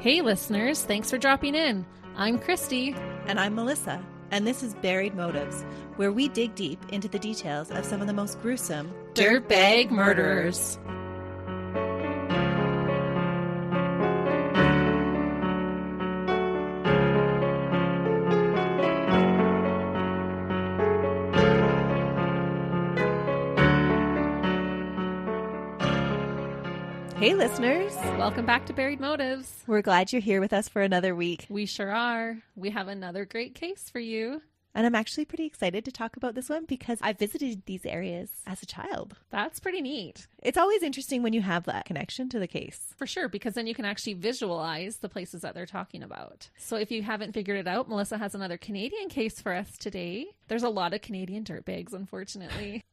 Hey listeners, thanks for dropping in. I'm Christy. And I'm Melissa. And this is Buried Motives, where we dig deep into the details of some of the most gruesome dirtbag murderers. Hey listeners. Welcome back to Buried Motives. We're glad you're here with us for another week. We sure are. We have another great case for you. And I'm actually pretty excited to talk about this one because I visited these areas as a child. That's pretty neat. It's always interesting when you have that connection to the case. For sure, because then you can actually visualize the places that they're talking about. So if you haven't figured it out, Melissa has another Canadian case for us today. There's a lot of Canadian dirtbags, unfortunately.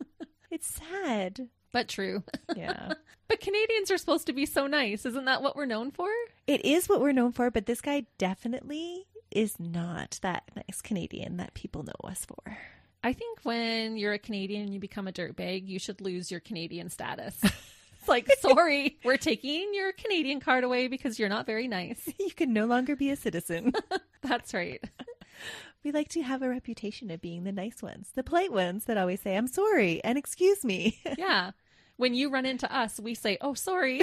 It's sad. But true. Yeah. But Canadians are supposed to be so nice. Isn't that what we're known for? It is what we're known for, but this guy definitely is not that nice Canadian that people know us for. I think when you're a Canadian and you become a dirtbag, you should lose your Canadian status. It's like, sorry, we're taking your Canadian card away because you're not very nice. You can no longer be a citizen. That's right. We like to have a reputation of being the nice ones, the polite ones that always say, I'm sorry and excuse me. Yeah. When you run into us, we say, oh, sorry.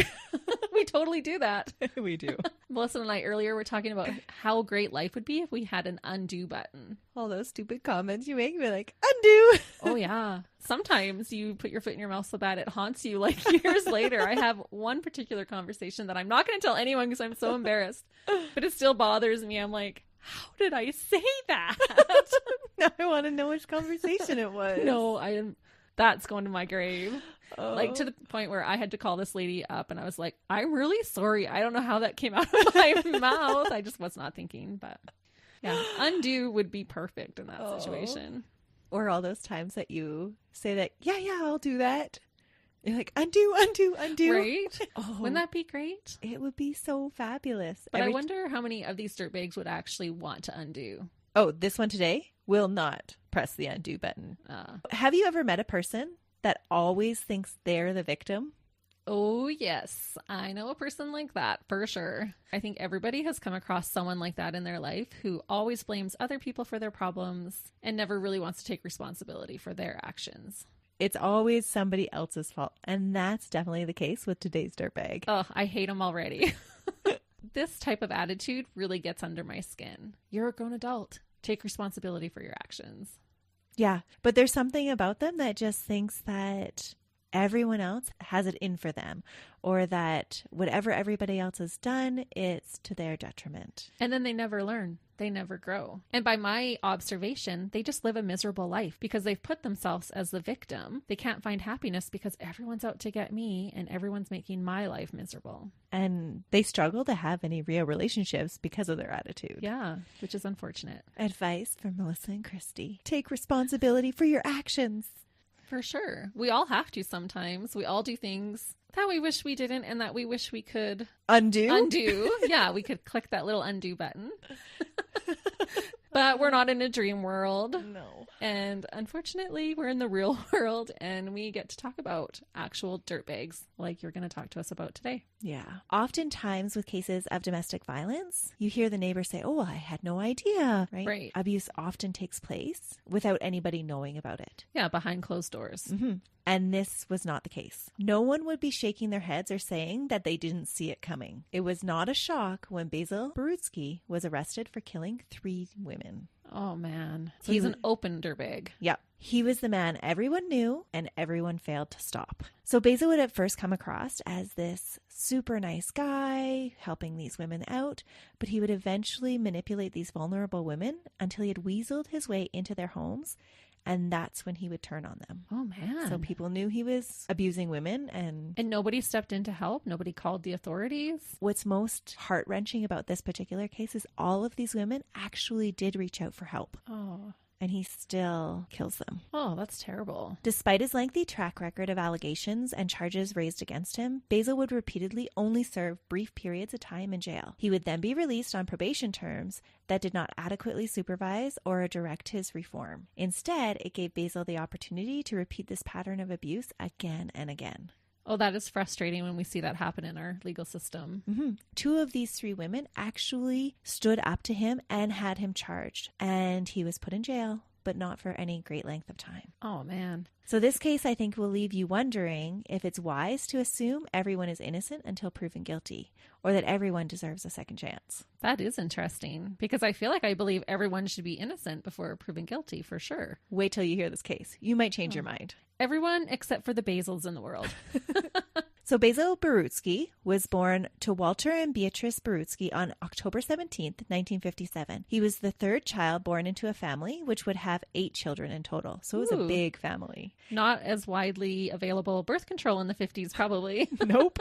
We totally do that. We do. Melissa and I earlier were talking about how great life would be if we had an undo button. All those stupid comments you make me like, undo. Oh, yeah. Sometimes you put your foot in your mouth so bad it haunts you like years later. I have one particular conversation that I'm not going to tell anyone because I'm so embarrassed, but it still bothers me. I'm like, how did I say that? Now I want to know which conversation it was. No, that's going to my grave. Oh. Like to the point where I had to call this lady up and I was like, I'm really sorry. I don't know how that came out of my mouth. I just was not thinking, but yeah, undo would be perfect in that situation. Or all those times that you say that, yeah, I'll do that. You're like, undo. Right? Oh, wouldn't that be great? It would be so fabulous. But I wonder how many of these dirtbags would actually want to undo. Oh, this one today will not press the undo button. Have you ever met a person that always thinks they're the victim? Oh, yes. I know a person like that for sure. I think everybody has come across someone like that in their life who always blames other people for their problems and never really wants to take responsibility for their actions. It's always somebody else's fault. And that's definitely the case with today's dirtbag. Oh, I hate them already. This type of attitude really gets under my skin. You're a grown adult. Take responsibility for your actions. Yeah, but there's something about them that just thinks that everyone else has it in for them, or that whatever everybody else has done, it's to their detriment. And then they never learn. They never grow. And by my observation, they just live a miserable life because they've put themselves as the victim. They can't find happiness because everyone's out to get me and everyone's making my life miserable. And they struggle to have any real relationships because of their attitude. Yeah, which is unfortunate. Advice from Melissa and Christy. Take responsibility for your actions. For sure. We all have to sometimes. We all do things that we wish we didn't and that we wish we could undo. Yeah, we could click that little undo button. But we're not in a dream world. No. And unfortunately, we're in the real world and we get to talk about actual dirtbags like you're going to talk to us about today. Yeah. Oftentimes with cases of domestic violence, you hear the neighbor say, oh, I had no idea, right? Right. Abuse often takes place without anybody knowing about it. Yeah, behind closed doors. Mm-hmm. And this was not the case. No one would be shaking their heads or saying that they didn't see it coming. It was not a shock when Basil Borutski was arrested for killing 3 women. Oh, man. So he's an open dirtbag. Yep. He was the man everyone knew and everyone failed to stop. So Basil would at first come across as this super nice guy helping these women out, but he would eventually manipulate these vulnerable women until he had weaseled his way into their homes. And that's when he would turn on them. Oh, man. So people knew he was abusing women and nobody stepped in to help? Nobody called the authorities? What's most heart-wrenching about this particular case is all of these women actually did reach out for help. Oh. And he still kills them. Oh, that's terrible. Despite his lengthy track record of allegations and charges raised against him, Basil would repeatedly only serve brief periods of time in jail. He would then be released on probation terms that did not adequately supervise or direct his reform. Instead, it gave Basil the opportunity to repeat this pattern of abuse again and again. Oh, that is frustrating when we see that happen in our legal system. Mm-hmm. 2 of these 3 women actually stood up to him and had him charged. And he was put in jail, but not for any great length of time. Oh, man. So this case, I think, will leave you wondering if it's wise to assume everyone is innocent until proven guilty, or that everyone deserves a second chance. That is interesting, because I feel like I believe everyone should be innocent before proven guilty, for sure. Wait till you hear this case. You might change your mind. Everyone except for the Basils in the world. So Basil Borutski was born to Walter and Beatrice Borutski on October 17th, 1957. He was the 3rd child born into a family which would have 8 children in total. So it was a big family. Not as widely available birth control in the 50s, probably. Nope.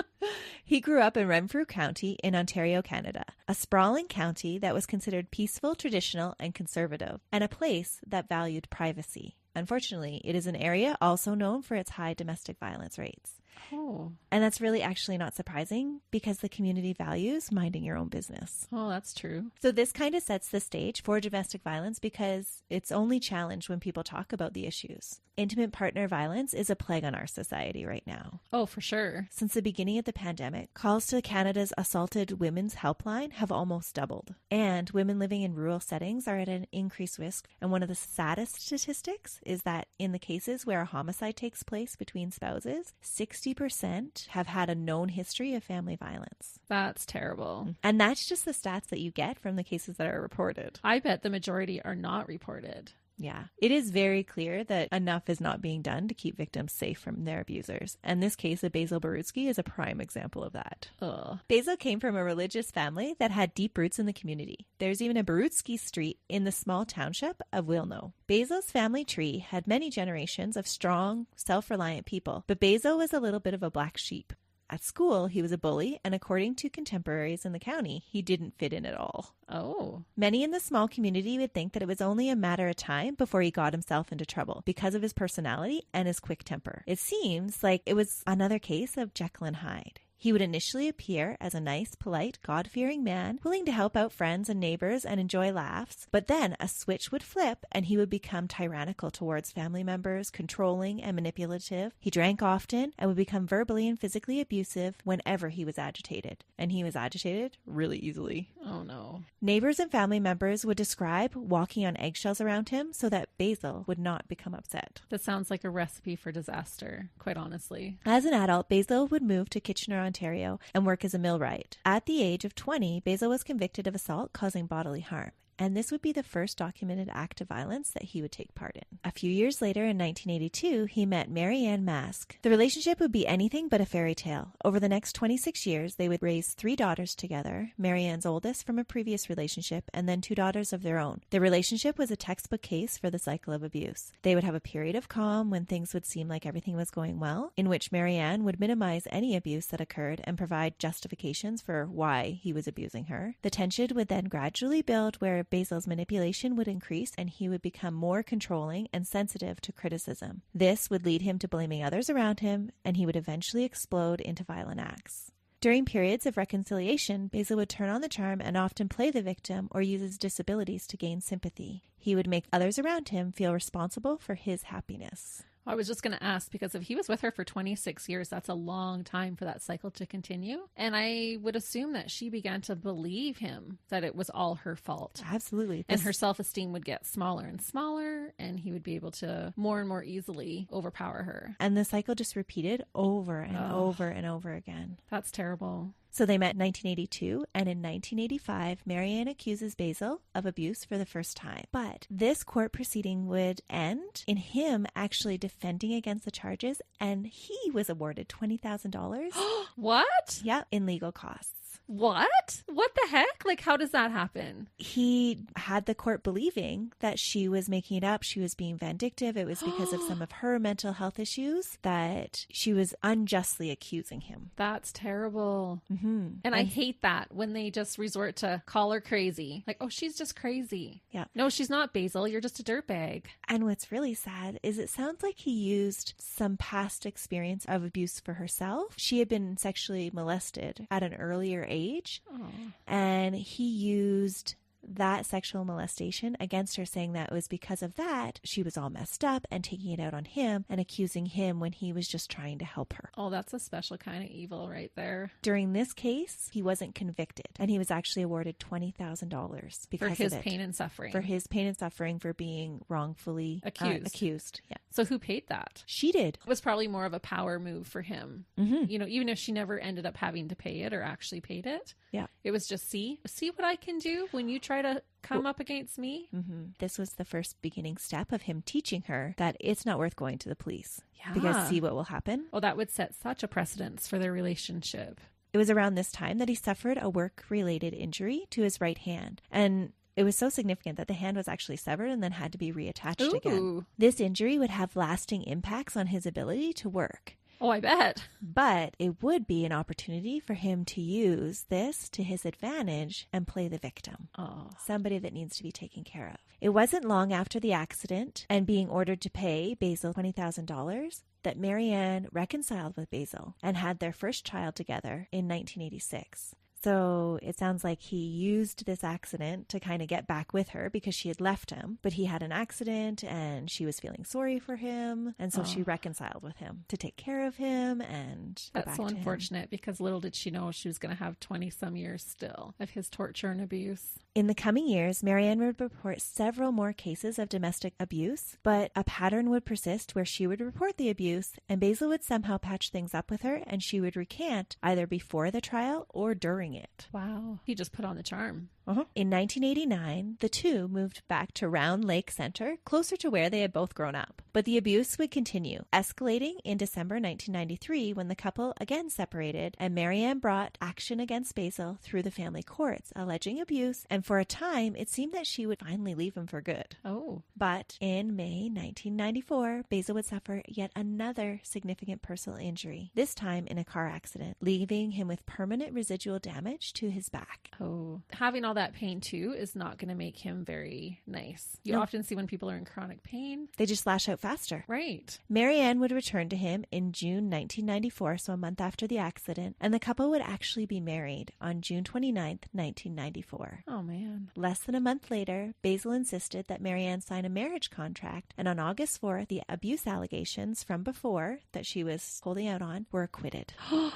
He grew up in Renfrew County in Ontario, Canada, a sprawling county that was considered peaceful, traditional, and conservative, and a place that valued privacy. Unfortunately, it is an area also known for its high domestic violence rates. Oh. And that's really actually not surprising because the community values minding your own business. Oh, that's true. So this kind of sets the stage for domestic violence because it's only challenged when people talk about the issues. Intimate partner violence is a plague on our society right now. Oh, for sure. Since the beginning of the pandemic, calls to Canada's Assaulted Women's Helpline have almost doubled. And women living in rural settings are at an increased risk. And one of the saddest statistics is that in the cases where a homicide takes place between spouses, 60% have had a known history of family violence. That's terrible. And that's just the stats that you get from the cases that are reported. I bet the majority are not reported. Yeah. It is very clear that enough is not being done to keep victims safe from their abusers. And this case of Basil Borutski is a prime example of that. Ugh. Basil came from a religious family that had deep roots in the community. There's even a Borutski street in the small township of Wilno. Basil's family tree had many generations of strong, self-reliant people, but Basil was a little bit of a black sheep. At school, he was a bully, and according to contemporaries in the county, he didn't fit in at all. Oh. Many in the small community would think that it was only a matter of time before he got himself into trouble because of his personality and his quick temper. It seems like it was another case of Jekyll and Hyde. He would initially appear as a nice, polite, God-fearing man, willing to help out friends and neighbors and enjoy laughs, but then a switch would flip and he would become tyrannical towards family members, controlling and manipulative. He drank often and would become verbally and physically abusive whenever he was agitated. And he was agitated really easily. Oh, no. Neighbors and family members would describe walking on eggshells around him so that Basil would not become upset. That sounds like a recipe for disaster, quite honestly. As an adult, Basil would move to Kitchener, Ontario, and work as a millwright. At the age of 20, Basil was convicted of assault causing bodily harm. And this would be the first documented act of violence that he would take part in. A few years later, in 1982, he met Mary Ann Mask. The relationship would be anything but a fairy tale. Over the next 26 years, they would raise 3 daughters together, Mary Ann's oldest from a previous relationship, and then 2 daughters of their own. The relationship was a textbook case for the cycle of abuse. They would have a period of calm when things would seem like everything was going well, in which Mary Ann would minimize any abuse that occurred and provide justifications for why he was abusing her. The tension would then gradually build where Basil's manipulation would increase and he would become more controlling and sensitive to criticism. This would lead him to blaming others around him, and he would eventually explode into violent acts. During periods of reconciliation, Basil would turn on the charm and often play the victim or use his disabilities to gain sympathy. He would make others around him feel responsible for his happiness. I was just going to ask, because if he was with her for 26 years, that's a long time for that cycle to continue. And I would assume that she began to believe him, that it was all her fault. Absolutely. And her self-esteem would get smaller and smaller, and he would be able to more and more easily overpower her. And the cycle just repeated over and over and over again. That's terrible. So they met in 1982, and in 1985, Mary Ann accuses Basil of abuse for the first time. But this court proceeding would end in him actually defending against the charges, and he was awarded $20,000. What? Yeah, in legal costs. What? What the heck? Like, how does that happen? He had the court believing that she was making it up. She was being vindictive. It was because of some of her mental health issues that she was unjustly accusing him. That's terrible. Mm-hmm. And I hate that when they just resort to call her crazy. Like, oh, she's just crazy. Yeah. No, she's not, Basil. You're just a dirtbag. And what's really sad is it sounds like he used some past experience of abuse for herself. She had been sexually molested at an earlier age. Oh. And he used that sexual molestation against her, saying that it was because of that she was all messed up and taking it out on him and accusing him when he was just trying to help her. Oh, that's a special kind of evil right there. During this case, he wasn't convicted, and he was actually awarded $20,000 because for his of it. pain and suffering. For his pain and suffering for being wrongfully accused. Yeah. So who paid that? She did. It was probably more of a power move for him. Mm-hmm. You know, even if she never ended up having to pay it or actually paid it. Yeah. It was just see what I can do when you try to come up against me. Mm-hmm. This was the first beginning step of him teaching her that it's not worth going to the police. Yeah. Because see what will happen. Well, that would set such a precedence for their relationship. It was around this time that he suffered a work-related injury to his right hand. And it was so significant that the hand was actually severed and then had to be reattached again. This injury would have lasting impacts on his ability to work. Oh, I bet. But it would be an opportunity for him to use this to his advantage and play the victim. Oh. Somebody that needs to be taken care of. It wasn't long after the accident and being ordered to pay Basil $20,000 that Marianne reconciled with Basil and had their first child together in 1986. So it sounds like he used this accident to kind of get back with her because she had left him, but he had an accident and she was feeling sorry for him. And so she reconciled with him to take care of him and go back That's so to him. unfortunate because little did she know she was going to have 20 some years still of his torture and abuse. In the coming years, Marianne would report several more cases of domestic abuse, but a pattern would persist where she would report the abuse and Basil would somehow patch things up with her and she would recant either before the trial or during it. Wow. He just put on the charm. In 1989, the two moved back to Round Lake Center, closer to where they had both grown up. But the abuse would continue, escalating in December 1993 when the couple again separated and Marianne brought action against Basil through the family courts, alleging abuse, and for a time it seemed that she would finally leave him for good. Oh. But in May 1994, Basil would suffer yet another significant personal injury, this time in a car accident, leaving him with permanent residual damage to his back. Oh. Having all that pain too is not going to make him very nice. You often see when people are in chronic pain, they just lash out faster. Right. Marianne would return to him in June 1994, so a month after the accident, and the couple would actually be married on June 29th, 1994. Oh man. Less than a month later, Basil insisted that Marianne sign a marriage contract, and on August 4th, the abuse allegations from before that she was holding out on were acquitted.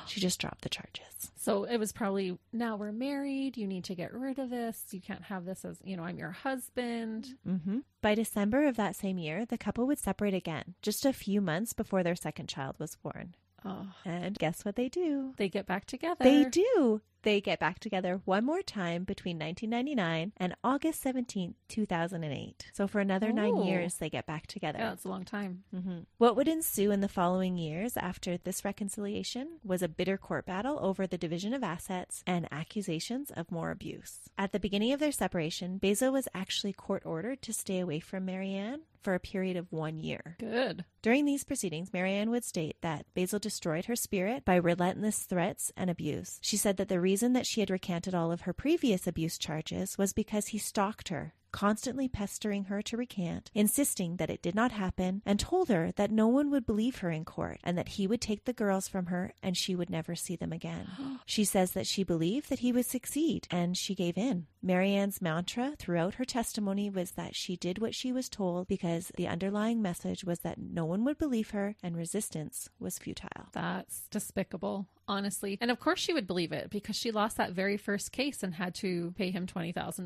She just dropped the charges. So it was probably, now we're married, you need to get rid of this. You can't have this as, I'm your husband. Mm-hmm. By December of that same year, the couple would separate again, just a few months before their second child was born. Oh. And guess what they do? They get back together. They do. They get back together one more time between 1999 and August 17th, 2008. So for another 9 years, they get back together. Yeah, that's a long time. Mm-hmm. What would ensue in the following years after this reconciliation was a bitter court battle over the division of assets and accusations of more abuse. At the beginning of their separation, Basil was actually court ordered to stay away from Marianne for a period of 1 year. Good. During these proceedings, Marianne would state that Basil destroyed her spirit by relentless threats and abuse. She said that the reason that she had recanted all of her previous abuse charges was because he stalked her, constantly pestering her to recant, insisting that it did not happen, and told her that no one would believe her in court and that he would take the girls from her and she would never see them again. She says that she believed that he would succeed and she gave in. Marianne's mantra throughout her testimony was that she did what she was told because the underlying message was that no one would believe her and resistance was futile. That's despicable, honestly. And of course she would believe it because she lost that very first case and had to pay him $20,000.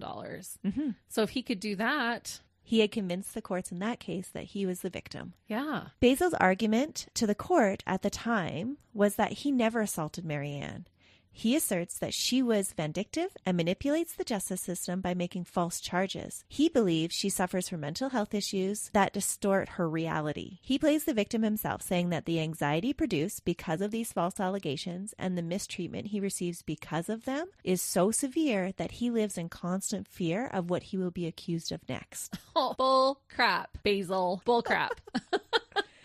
Mm-hmm. So if he could do that... He had convinced the courts in that case that he was the victim. Yeah. Basil's argument to the court at the time was that he never assaulted Marianne. He asserts that she was vindictive and manipulates the justice system by making false charges. He believes she suffers from mental health issues that distort her reality. He plays the victim himself, saying that the anxiety produced because of these false allegations and the mistreatment he receives because of them is so severe that he lives in constant fear of what he will be accused of next. Oh, bull crap, Basil. Bull crap.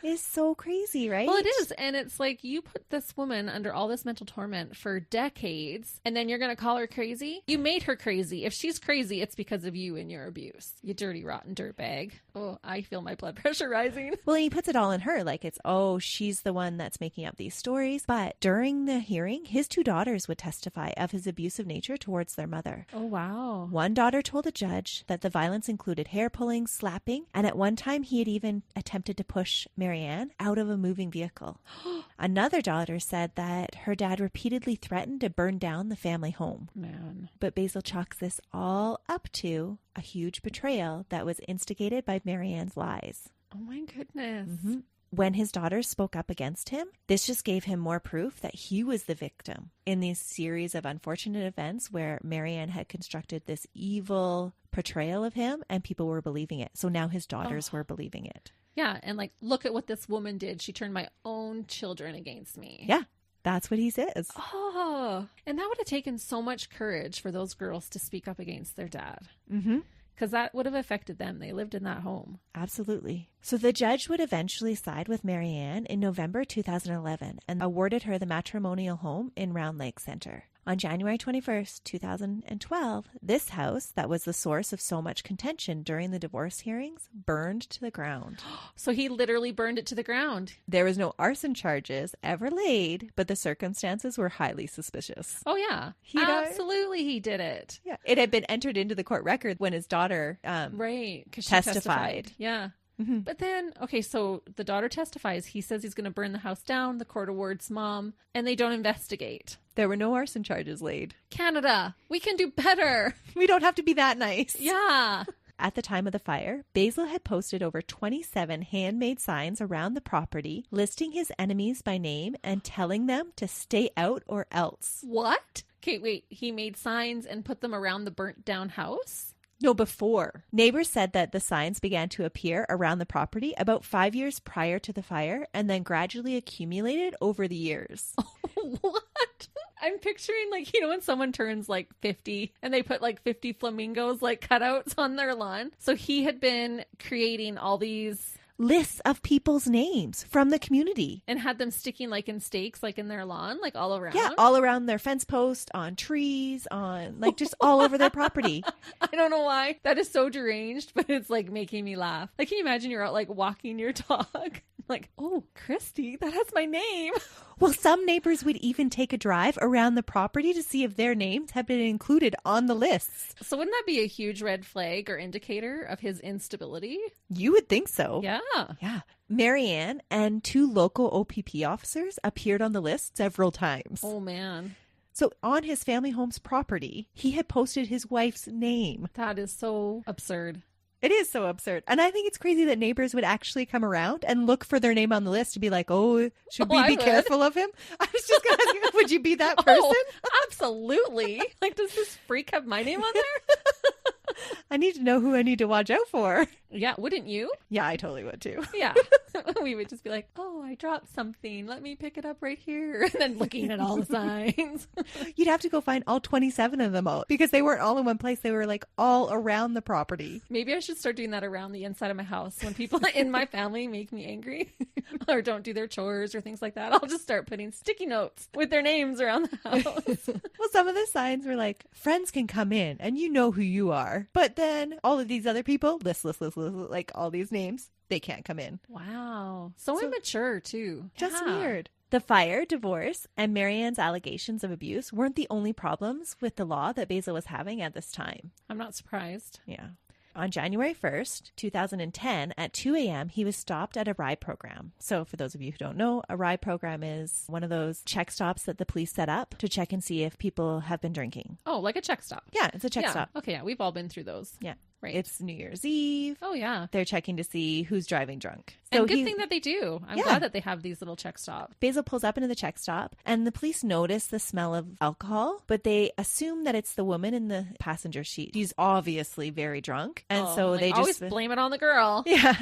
is so crazy, right? Well, it is. And it's like you put this woman under all this mental torment for decades, and then you're going to call her crazy? You made her crazy. If she's crazy, it's because of you and your abuse. You dirty, rotten dirtbag. Oh, I feel my blood pressure rising. Well, he puts it all in her. Like, it's, oh, she's the one that's making up these stories. But during the hearing, his 2 daughters would testify of his abusive nature towards their mother. Oh, wow. One daughter told the judge that the violence included hair pulling, slapping, and at one time he had even attempted to push Marianne out of a moving vehicle. Another daughter said that her dad repeatedly threatened to burn down the family home. Man. But Basil chalks this all up to a huge betrayal that was instigated by Marianne's lies. Oh, my goodness. Mm-hmm. When his daughters spoke up against him, this just gave him more proof that he was the victim in these series of unfortunate events where Marianne had constructed this evil portrayal of him and people were believing it. So now his daughters were believing it. Yeah. And like, look at what this woman did. She turned my own children against me. Yeah. That's what he says. Oh, and that would have taken so much courage for those girls to speak up against their dad. Mm-hmm. Because that would have affected them. They lived in that home. Absolutely. So the judge would eventually side with Marianne in November 2011 and awarded her the matrimonial home in Round Lake Center. On January 21st, 2012, this house that was the source of so much contention during the divorce hearings burned to the ground. So he literally burned it to the ground. There was no arson charges ever laid, but the circumstances were highly suspicious. Oh, yeah. Absolutely, he did it. Yeah. It had been entered into the court record when his daughter right, because she testified. Yeah. Mm-hmm. But then, okay, so the daughter testifies. He says he's going to burn the house down. The court awards mom, and they don't investigate. There were no arson charges laid. Canada, we can do better. We don't have to be that nice. Yeah. At the time of the fire, Basil had posted over 27 handmade signs around the property, listing his enemies by name and telling them to stay out or else. What? Okay, wait. He made signs and put them around the burnt down house? No, before. Neighbors said that the signs began to appear around the property about 5 years prior to the fire and then gradually accumulated over the years. What? I'm picturing, like, you know, when someone turns like 50 and they put like 50 flamingos like cutouts on their lawn. So he had been creating all these lists of people's names from the community and had them sticking like in stakes, like in their lawn, like all around. Yeah, all around their fence post, on trees, on like just all over their property. I don't know why. That is so deranged, but it's like making me laugh. Like, can you imagine you're out like walking your dog? Like, oh, Christy, that has my name. Well, some neighbors would even take a drive around the property to see if their names have been included on the lists. So wouldn't that be a huge red flag or indicator of his instability? You would think so. Yeah. Yeah. Marianne and 2 local OPP officers appeared on the list several times. Oh, man. So on his family home's property, he had posted his wife's name. That is so absurd. It is so absurd. And I think it's crazy that neighbors would actually come around and look for their name on the list to be like, oh, should we be careful of him? I was just going to ask you, would you be that person? Oh, absolutely. Like, does this freak have my name on there? I need to know who I need to watch out for. Yeah, wouldn't you? Yeah, I totally would too. Yeah. We would just be like, oh, I dropped something. Let me pick it up right here. And then looking at all the signs. You'd have to go find all 27 of them out because they weren't all in one place. They were like all around the property. Maybe I should start doing that around the inside of my house. When people in my family make me angry or don't do their chores or things like that, I'll just start putting sticky notes with their names around the house. Well, some of the signs were like, friends can come in and you know who you are. But then all of these other people, list, like all these names, they can't come in. Wow. So immature, too. Just weird. The fire, divorce, and Marianne's allegations of abuse weren't the only problems with the law that Basil was having at this time. I'm not surprised. Yeah. On January 1st, 2010, at 2 a.m., he was stopped at a ride program. So for those of you who don't know, a ride program is one of those check stops that the police set up to check and see if people have been drinking. Oh, like a check stop. Yeah, it's a check stop. Okay, yeah, we've all been through those. Yeah. Right. It's New Year's Eve. Oh, yeah. They're checking to see who's driving drunk. So and good thing that they do. I'm glad that they have these little check stops. Basil pulls up into the check stop and the police notice the smell of alcohol, but they assume that it's the woman in the passenger seat. She's obviously very drunk. And so they always blame it on the girl. Yeah.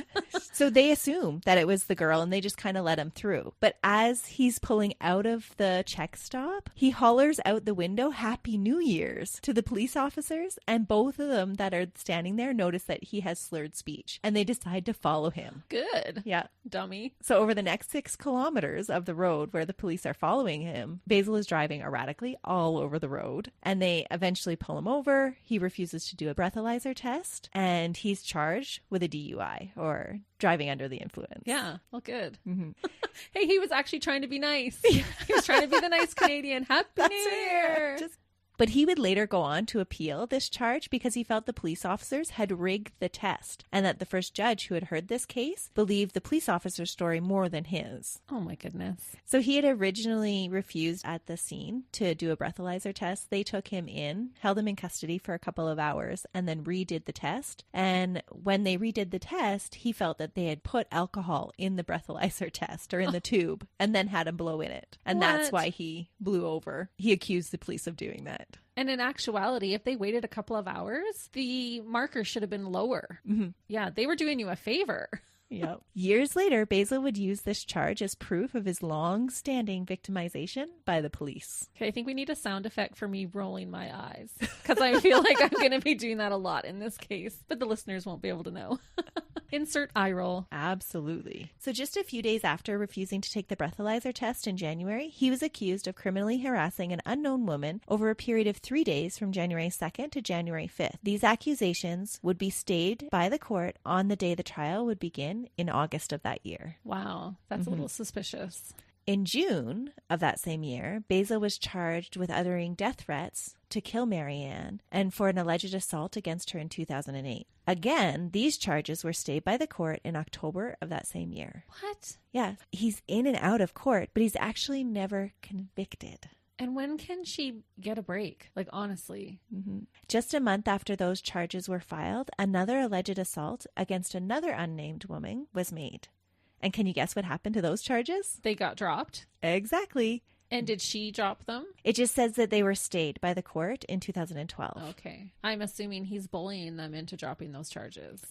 So they assume that it was the girl and they just kind of let him through. But as he's pulling out of the check stop, he hollers out the window, "Happy New Year's," to the police officers, and both of them that are standing standing there notice that he has slurred speech, and they decide to follow him. Good. Yeah. Dummy. So over the next 6 kilometers of the road where the police are following him, Basil is driving erratically all over the road, and they eventually pull him over. He refuses to do a breathalyzer test, and he's charged with a DUI, or driving under the influence. Yeah. Well, good. Mm-hmm. Hey, he was actually trying to be nice. He was trying to be the nice Canadian. Happy New Year. But he would later go on to appeal this charge because he felt the police officers had rigged the test, and that the first judge who had heard this case believed the police officer's story more than his. Oh my goodness. So he had originally refused at the scene to do a breathalyzer test. They took him in, held him in custody for a couple of hours, and then redid the test. And when they redid the test, he felt that they had put alcohol in the breathalyzer test, or in the tube, and then had him blow in it. And that's why he blew over. He accused the police of doing that. And in actuality, if they waited a couple of hours, the marker should have been lower. Mm-hmm. Yeah, they were doing you a favor. Yep. Years later, Basil would use this charge as proof of his long-standing victimization by the police. Okay, I think we need a sound effect for me rolling my eyes, because I feel like I'm going to be doing that a lot in this case, but the listeners won't be able to know. Insert eye roll. Absolutely. So just a few days after refusing to take the breathalyzer test in January, he was accused of criminally harassing an unknown woman over a period of 3 days from January 2nd to January 5th. These accusations would be stayed by the court on the day the trial would begin in August of that year. Wow, that's a little suspicious. In June of that same year, Basil was charged with uttering death threats to kill Marianne and for an alleged assault against her in 2008. Again, these charges were stayed by the court in October of that same year. What? Yeah, he's in and out of court, but he's actually never convicted. And when can she get a break? Like, honestly. Mm-hmm. Just a month after those charges were filed, another alleged assault against another unnamed woman was made. And can you guess what happened to those charges? They got dropped? Exactly. And did she drop them? It just says that they were stayed by the court in 2012. Okay. I'm assuming he's bullying them into dropping those charges.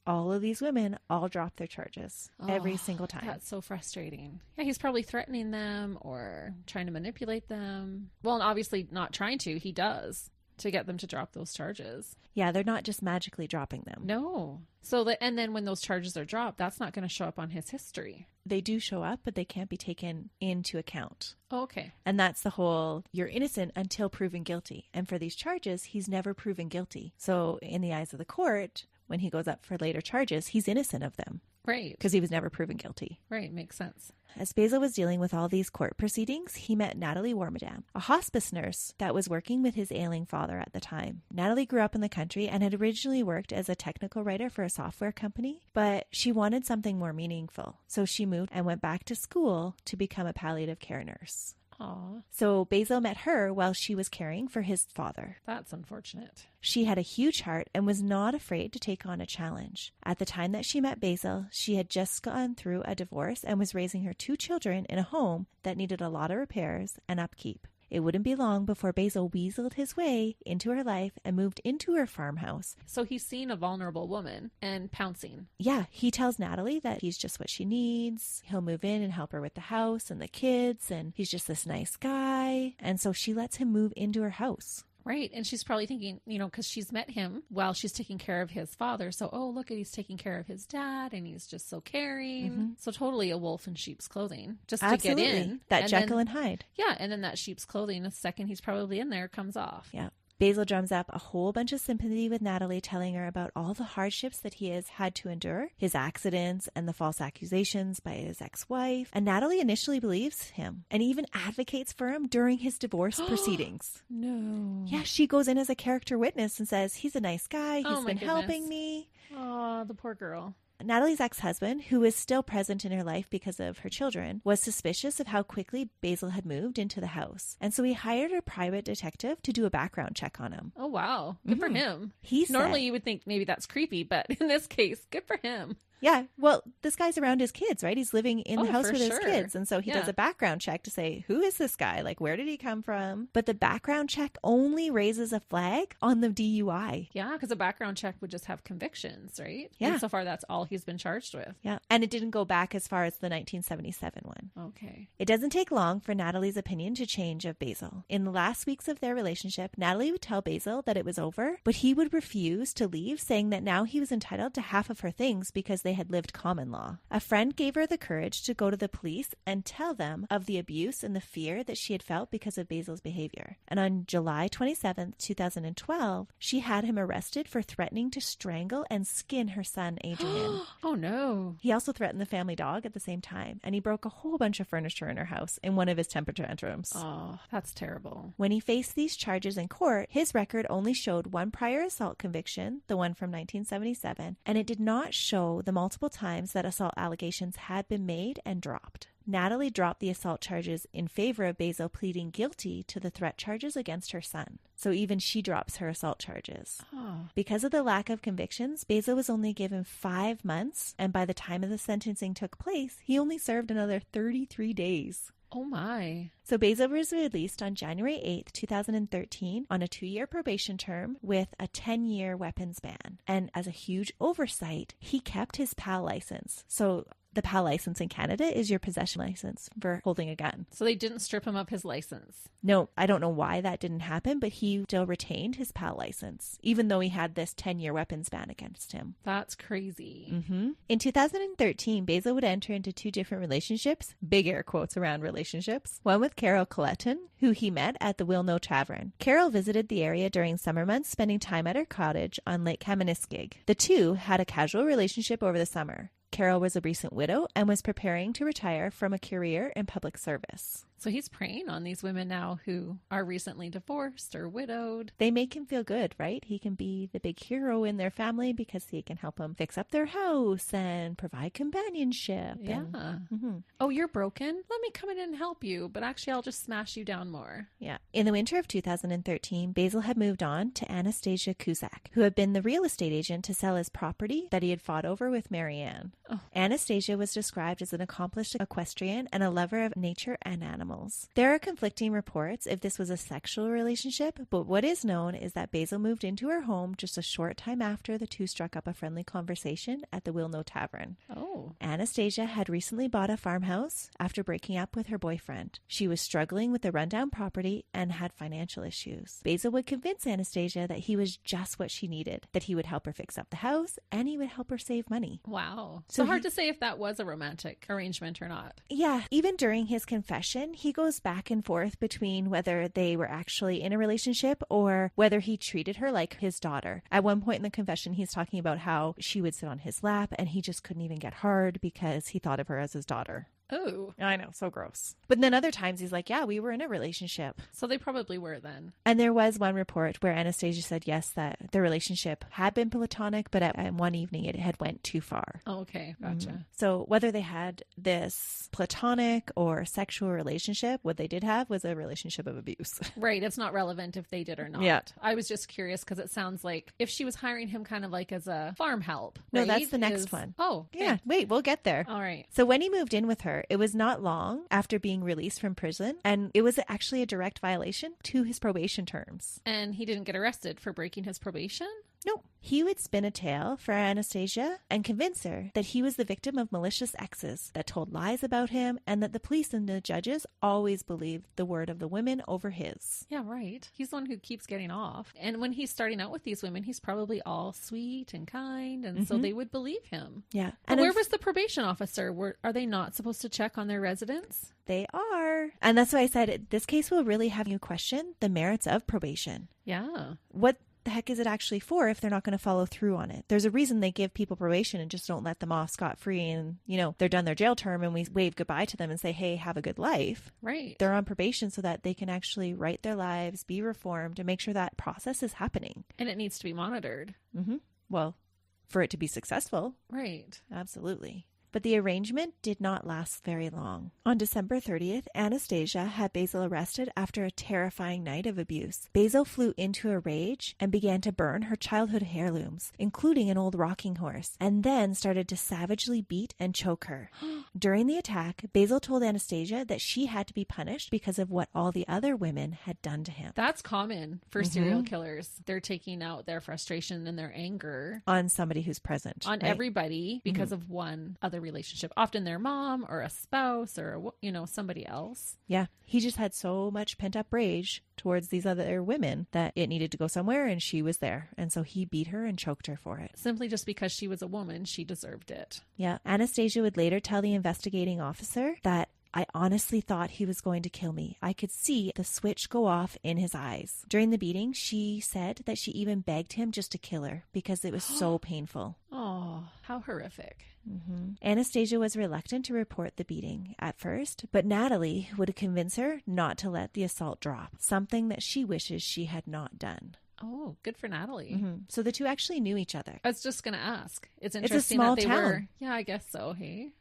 All of these women all drop their charges every single time. That's so frustrating. Yeah, he's probably threatening them or trying to manipulate them. Well, and obviously not trying to. He does to get them to drop those charges. Yeah, they're not just magically dropping them. No. And then when those charges are dropped, that's not going to show up on his history. They do show up, but they can't be taken into account. Oh, okay. And that's the whole, you're innocent until proven guilty. And for these charges, he's never proven guilty. So in the eyes of the court, when he goes up for later charges, he's innocent of them. Right. Because he was never proven guilty. Right. Makes sense. As Basil was dealing with all these court proceedings, he met Nathalie Warmerdam, a hospice nurse that was working with his ailing father at the time. Nathalie grew up in the country and had originally worked as a technical writer for a software company, but she wanted something more meaningful. So she moved and went back to school to become a palliative care nurse. Aw. So Basil met her while she was caring for his father. That's unfortunate. She had a huge heart and was not afraid to take on a challenge. At the time that she met Basil, she had just gone through a divorce and was raising her 2 children in a home that needed a lot of repairs and upkeep. It wouldn't be long before Basil weaseled his way into her life and moved into her farmhouse. So he's seen a vulnerable woman and pouncing. Yeah, he tells Nathalie that he's just what she needs. He'll move in and help her with the house and the kids, and he's just this nice guy. And so she lets him move into her house. Right. And she's probably thinking, because she's met him while she's taking care of his father. So, look at, he's taking care of his dad and he's just so caring. Mm-hmm. So totally a wolf in sheep's clothing just Absolutely. To get in. That Jekyll and Hyde. Yeah. And then that sheep's clothing, the second he's probably in there, comes off. Yeah. Basil drums up a whole bunch of sympathy with Nathalie, telling her about all the hardships that he has had to endure, his accidents and the false accusations by his ex-wife. And Nathalie initially believes him and even advocates for him during his divorce proceedings. No. Yeah, she goes in as a character witness and says, he's a nice guy. He's been helping me. Oh, the poor girl. Nathalie's ex-husband, who was still present in her life because of her children, was suspicious of how quickly Basil had moved into the house. And so he hired a private detective to do a background check on him. Oh, wow. Good for him. He Normally you would think maybe that's creepy, but in this case, good for him. Yeah. Well, this guy's around his kids, right? He's living in the house for with his sure. kids. And so he does a background check to say, who is this guy? Like, where did he come from? But the background check only raises a flag on the DUI. Yeah, because a background check would just have convictions, right? Yeah. And so far, that's all he's been charged with. Yeah. And it didn't go back as far as the 1977 one. Okay. It doesn't take long for Natalie's opinion to change of Basil. In the last weeks of their relationship, Natalie would tell Basil that it was over, but he would refuse to leave, saying that now he was entitled to half of her things because they had lived common law. A friend gave her the courage to go to the police and tell them of the abuse and the fear that she had felt because of Basil's behavior. And on July 27th, 2012, she had him arrested for threatening to strangle and skin her son, Adrian. Oh, no. He also threatened the family dog at the same time, and he broke a whole bunch of furniture in her house in one of his temper tantrums. Oh, that's terrible. When he faced these charges in court, his record only showed one prior assault conviction, the one from 1977, and it did not show the multiple times that assault allegations had been made and dropped. Natalie dropped the assault charges in favor of Basil pleading guilty to the threat charges against her son. So even she drops her assault charges. Oh. Because of the lack of convictions, Basil was only given 5 months, and by the time of the sentencing took place, he only served another 33 days. Oh my. So Basil was released on January 8th, 2013 on a 2-year probation term with a 10-year weapons ban. And as a huge oversight, he kept his PAL license. So the PAL license in Canada is your possession license for holding a gun. So they didn't strip him of his license? No, I don't know why that didn't happen, but he still retained his PAL license, even though he had this 10-year weapons ban against him. That's crazy. Mm-hmm. In 2013, Basil would enter into 2 different relationships, big air quotes around relationships, one with Carol Culleton, who he met at the Will No Tavern. Carol visited the area during summer months, spending time at her cottage on Lake Kameniskig. The two had a casual relationship over the summer. Carol was a recent widow and was preparing to retire from a career in public service. So he's preying on these women now who are recently divorced or widowed. They make him feel good, right? He can be the big hero in their family because he can help them fix up their house and provide companionship. Yeah. Oh, you're broken? Let me come in and help you, but actually I'll just smash you down more. Yeah. In the winter of 2013, Basil had moved on to Anastasia Kuzyk, who had been the real estate agent to sell his property that he had fought over with Marianne. Oh. Anastasia was described as an accomplished equestrian and a lover of nature and animals. There are conflicting reports if this was a sexual relationship, but what is known is that Basil moved into her home just a short time after the two struck up a friendly conversation at the Will No Tavern. Oh. Anastasia had recently bought a farmhouse after breaking up with her boyfriend. She was struggling with a rundown property and had financial issues. Basil would convince Anastasia that he was just what she needed, that he would help her fix up the house and he would help her save money. Wow. So hard to say if that was a romantic arrangement or not. Yeah. Even during his confession, he goes back and forth between whether they were actually in a relationship or whether he treated her like his daughter. At one point in the confession, he's talking about how she would sit on his lap and he just couldn't even get hard because he thought of her as his daughter. Oh. I know, so gross. But then other times he's like, yeah, we were in a relationship. So they probably were then. And there was one report where Anastasia said, yes, that their relationship had been platonic, but at one evening it had went too far. Oh, okay. Gotcha. So whether they had this platonic or sexual relationship, what they did have was a relationship of abuse. Right. It's not relevant if they did or not. Yeah. I was just curious because it sounds like if she was hiring him kind of like as a farm help. No, right? that's the next one. Oh, okay. Yeah. Wait, we'll get there. All right. So when he moved in with her, it was not long after being released from prison, and it was actually a direct violation to his probation terms. And he didn't get arrested for breaking his probation? No. He would spin a tale for Anastasia and convince her that he was the victim of malicious exes that told lies about him and that the police and the judges always believed the word of the women over his. Yeah, right. He's the one who keeps getting off. And when he's starting out with these women, he's probably all sweet and kind, and so they would believe him. Yeah. But where was the probation officer? Are they not supposed to check on their residents? They are. And that's why I said this case will really have you question the merits of probation. Yeah. What the heck is it actually for if they're not going to follow through on it? There's a reason they give people probation and just don't let them off scot-free and, they're done their jail term and we wave goodbye to them and say, hey, have a good life. Right. They're on probation so that they can actually write their lives, be reformed, and make sure that process is happening. And it needs to be monitored. Well, for it to be successful. Right. Absolutely. But the arrangement did not last very long. On December 30th, Anastasia had Basil arrested after a terrifying night of abuse. Basil flew into a rage and began to burn her childhood heirlooms, including an old rocking horse, and then started to savagely beat and choke her. During the attack, Basil told Anastasia that she had to be punished because of what all the other women had done to him. That's common for serial killers. They're taking out their frustration and their anger on somebody who's present. On everybody because of one other relationship. Often their mom or a spouse or, somebody else. Yeah. He just had so much pent up rage towards these other women that it needed to go somewhere, and she was there. And so he beat her and choked her for it. Simply just because she was a woman, she deserved it. Yeah. Anastasia would later tell the investigating officer that I honestly thought he was going to kill me. I could see the switch go off in his eyes. During the beating, she said that she even begged him just to kill her because it was so painful. Oh, how horrific. Anastasia was reluctant to report the beating at first, but Nathalie would convince her not to let the assault drop, something that she wishes she had not done. Oh, good for Nathalie. So the two actually knew each other. I was just going to ask. It's interesting it's a small that they town. were. Yeah, I guess so. Hey.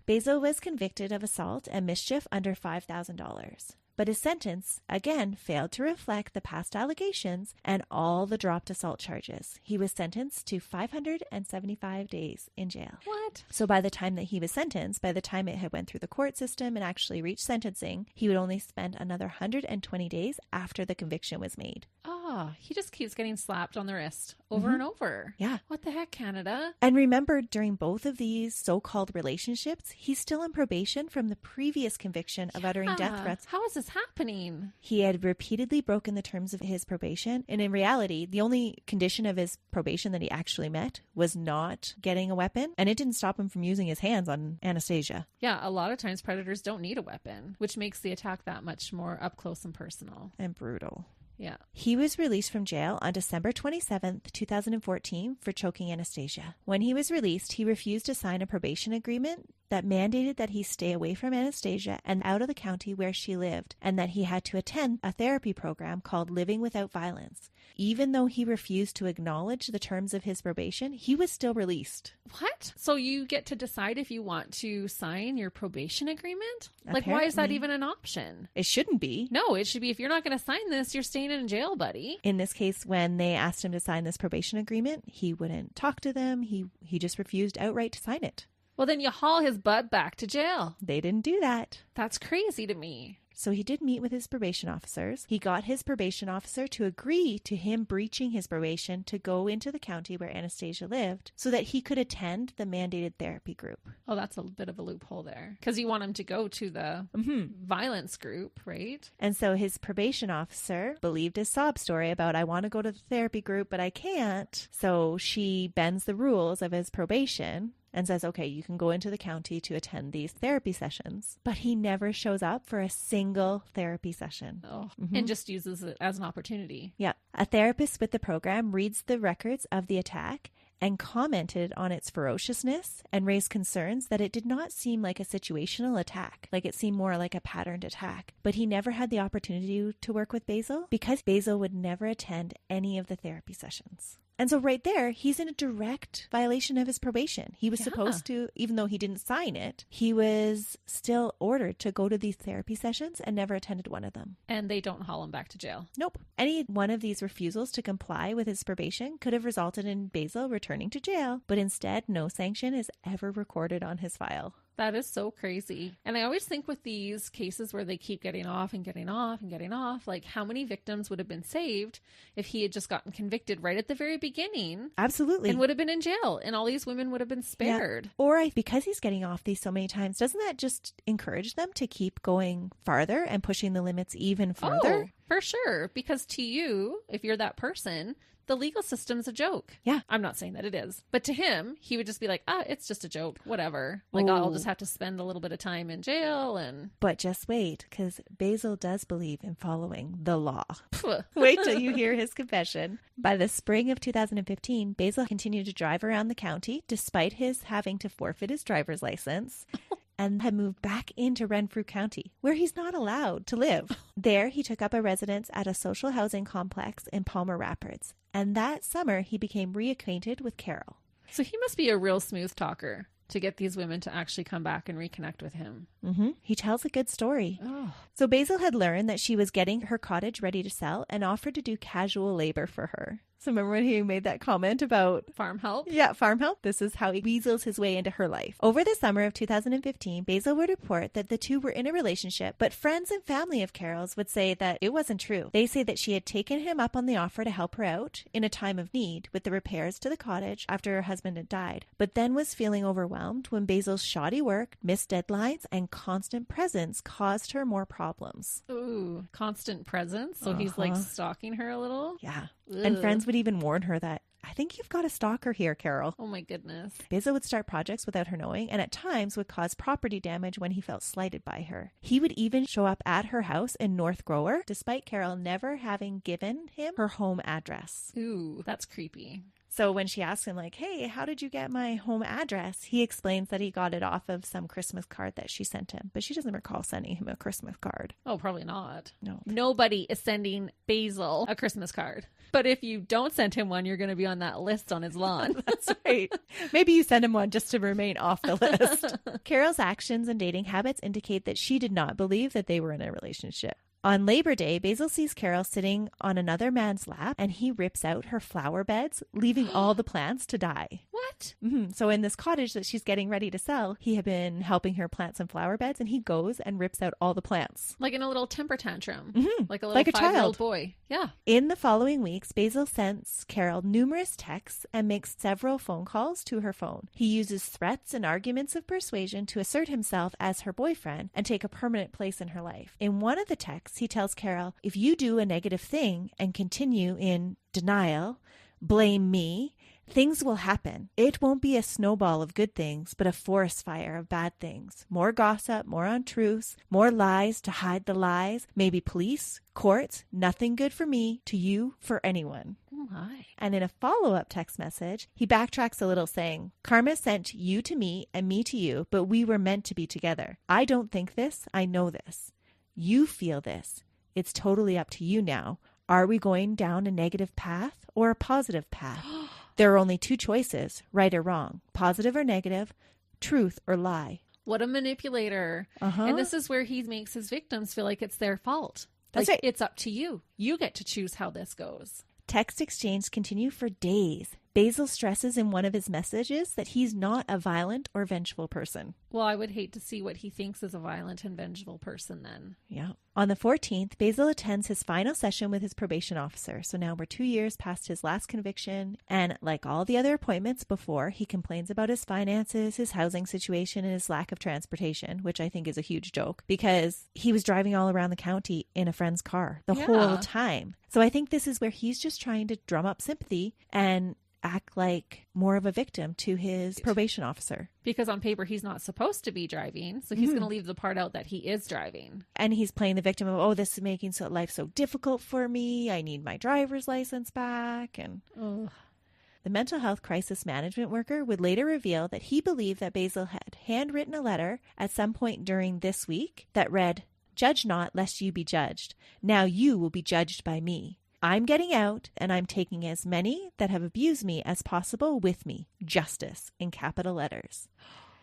Basil was convicted of assault and mischief under $5,000. But his sentence, again, failed to reflect the past allegations and all the dropped assault charges. He was sentenced to 575 days in jail. What? So by the time that he was sentenced, by the time it had went through the court system and actually reached sentencing, he would only spend another 120 days after the conviction was made. Oh, he just keeps getting slapped on the wrist over and over. Yeah. What the heck, Canada? And remember, during both of these so-called relationships, he's still on probation from the previous conviction of uttering death threats. How is this happening? He had repeatedly broken the terms of his probation. And in reality, the only condition of his probation that he actually met was not getting a weapon. And it didn't stop him from using his hands on Anastasia. Yeah, a lot of times predators don't need a weapon, which makes the attack that much more up close and personal. And brutal. Yeah. He was released from jail on December 27th, 2014 for choking Anastasia. When he was released, he refused to sign a probation agreement that mandated that he stay away from Anastasia and out of the county where she lived, and that he had to attend a therapy program called Living Without Violence. Even though he refused to acknowledge the terms of his probation, he was still released. What? So you get to decide if you want to sign your probation agreement? Like, Apparently. why is that even an option? It shouldn't be. No, it should be, if you're not going to sign this, you're staying in jail, buddy. In this case, when they asked him to sign this probation agreement, he wouldn't talk to them. He just refused outright to sign it. Well, then you haul his butt back to jail. They didn't do that. That's crazy to me. So he did meet with his probation officers. He got his probation officer to agree to him breaching his probation to go into the county where Anastasia lived so that he could attend the mandated therapy group. Oh, that's a bit of a loophole there. Because you want him to go to the violence group, right? And so his probation officer believed his sob story about, I want to go to the therapy group, but I can't. So she bends the rules of his probation and says, okay, you can go into the county to attend these therapy sessions. But he never shows up for a single therapy session. Oh, and just uses it as an opportunity. Yeah. A therapist with the program reads the records of the attack and commented on its ferociousness and raised concerns that it did not seem like a situational attack, like it seemed more like a patterned attack. But he never had the opportunity to work with Basil because Basil would never attend any of the therapy sessions. And so right there, he's in a direct violation of his probation. He was supposed to, even though he didn't sign it, he was still ordered to go to these therapy sessions and never attended one of them. And they don't haul him back to jail. Nope. Any one of these refusals to comply with his probation could have resulted in Basil returning to jail, but instead, no sanction is ever recorded on his file. That is so crazy. And I always think with these cases where they keep getting off and getting off and getting off, like how many victims would have been saved if he had just gotten convicted right at the very beginning? Absolutely. And would have been in jail. And all these women would have been spared. Yeah. Or because he's getting off these so many times, doesn't that just encourage them to keep going farther and pushing the limits even further? Oh, for sure. Because to you, if you're that person, the legal system's a joke. Yeah. I'm not saying that it is. But to him, he would just be like, it's just a joke. Whatever. Like, I'll just have to spend a little bit of time in jail and... But just wait, because Basil does believe in following the law. Wait till you hear his confession. By the spring of 2015, Basil continued to drive around the county despite his having to forfeit his driver's license. And had moved back into Renfrew County, where he's not allowed to live. There, he took up a residence at a social housing complex in Palmer Rapids. And that summer, he became reacquainted with Carol. So he must be a real smooth talker. to get these women to actually come back and reconnect with him. He tells a good story. Oh. So Basil had learned that she was getting her cottage ready to sell and offered to do casual labor for her. So remember when he made that comment about Farm help? Yeah, farm help. This is how he weasels his way into her life. Over the summer of 2015, Basil would report that the two were in a relationship, but friends and family of Carol's would say that it wasn't true. They say that she had taken him up on the offer to help her out in a time of need with the repairs to the cottage after her husband had died, but then was feeling overwhelmed when Basil's shoddy work, missed deadlines, and constant presence caused her more problems. Ooh, constant presence? So he's like stalking her a little? Yeah. Ugh. And friends would even warn her that, I think you've got a stalker here, Carol. Oh my goodness. Basil would start projects without her knowing and at times would cause property damage when he felt slighted by her. He would even show up at her house in North Grower, despite Carol never having given him her home address. Ooh, that's creepy. So when she asks him, like, hey, how did you get my home address? He explains that he got it off of some Christmas card that she sent him. But she doesn't recall sending him a Christmas card. Oh, probably not. No. Nobody is sending Basil a Christmas card. But if you don't send him one, you're going to be on that list on his lawn. That's right. Maybe you send him one just to remain off the list. Carol's actions and dating habits indicate that she did not believe that they were in a relationship. On Labor Day, Basil sees Carol sitting on another man's lap and he rips out her flower beds, leaving all the plants to die. What? So in this cottage that she's getting ready to sell, he had been helping her plant some flower beds and he goes and rips out all the plants. Like in a little temper tantrum. Like a little Like a 5-year-old child. boy. Yeah. In the following weeks, Basil sends Carol numerous texts and makes several phone calls to her phone. He uses threats and arguments of persuasion to assert himself as her boyfriend and take a permanent place in her life. In one of the texts, he tells Carol, if you do a negative thing and continue in denial, blame me, things will happen. It won't be a snowball of good things, but a forest fire of bad things. More gossip, more untruths, more lies to hide the lies. Maybe police, courts, nothing good for me, to you, for anyone. Oh my. And in a follow-up text message, he backtracks a little saying, karma sent you to me and me to you, but we were meant to be together. I don't think this. I know this. You feel this. It's totally up to you now. Are we going down a negative path or a positive path? There are only two choices, right or wrong, positive or negative, truth or lie. What a manipulator. And this is where he makes his victims feel like it's their fault. That's like, right. It's up to you. You get to choose how this goes. Text exchanges continue for days. Basil stresses in one of his messages that he's not a violent or vengeful person. Well, I would hate to see what he thinks is a violent and vengeful person then. Yeah. On the 14th, Basil attends his final session with his probation officer. So now we're 2 years past his last conviction. And like all the other appointments before, he complains about his finances, his housing situation, and his lack of transportation, which I think is a huge joke because he was driving all around the county in a friend's car the whole time. So I think this is where he's just trying to drum up sympathy and act like more of a victim to his probation officer. Because on paper, he's not supposed to be driving. So he's going to leave the part out that he is driving. And he's playing the victim of, oh, this is making life so difficult for me. I need my driver's license back. And the mental health crisis management worker would later reveal that he believed that Basil had handwritten a letter at some point during this week that read, judge not lest you be judged. Now you will be judged by me. I'm getting out, and I'm taking as many that have abused me as possible with me. Justice, in capital letters.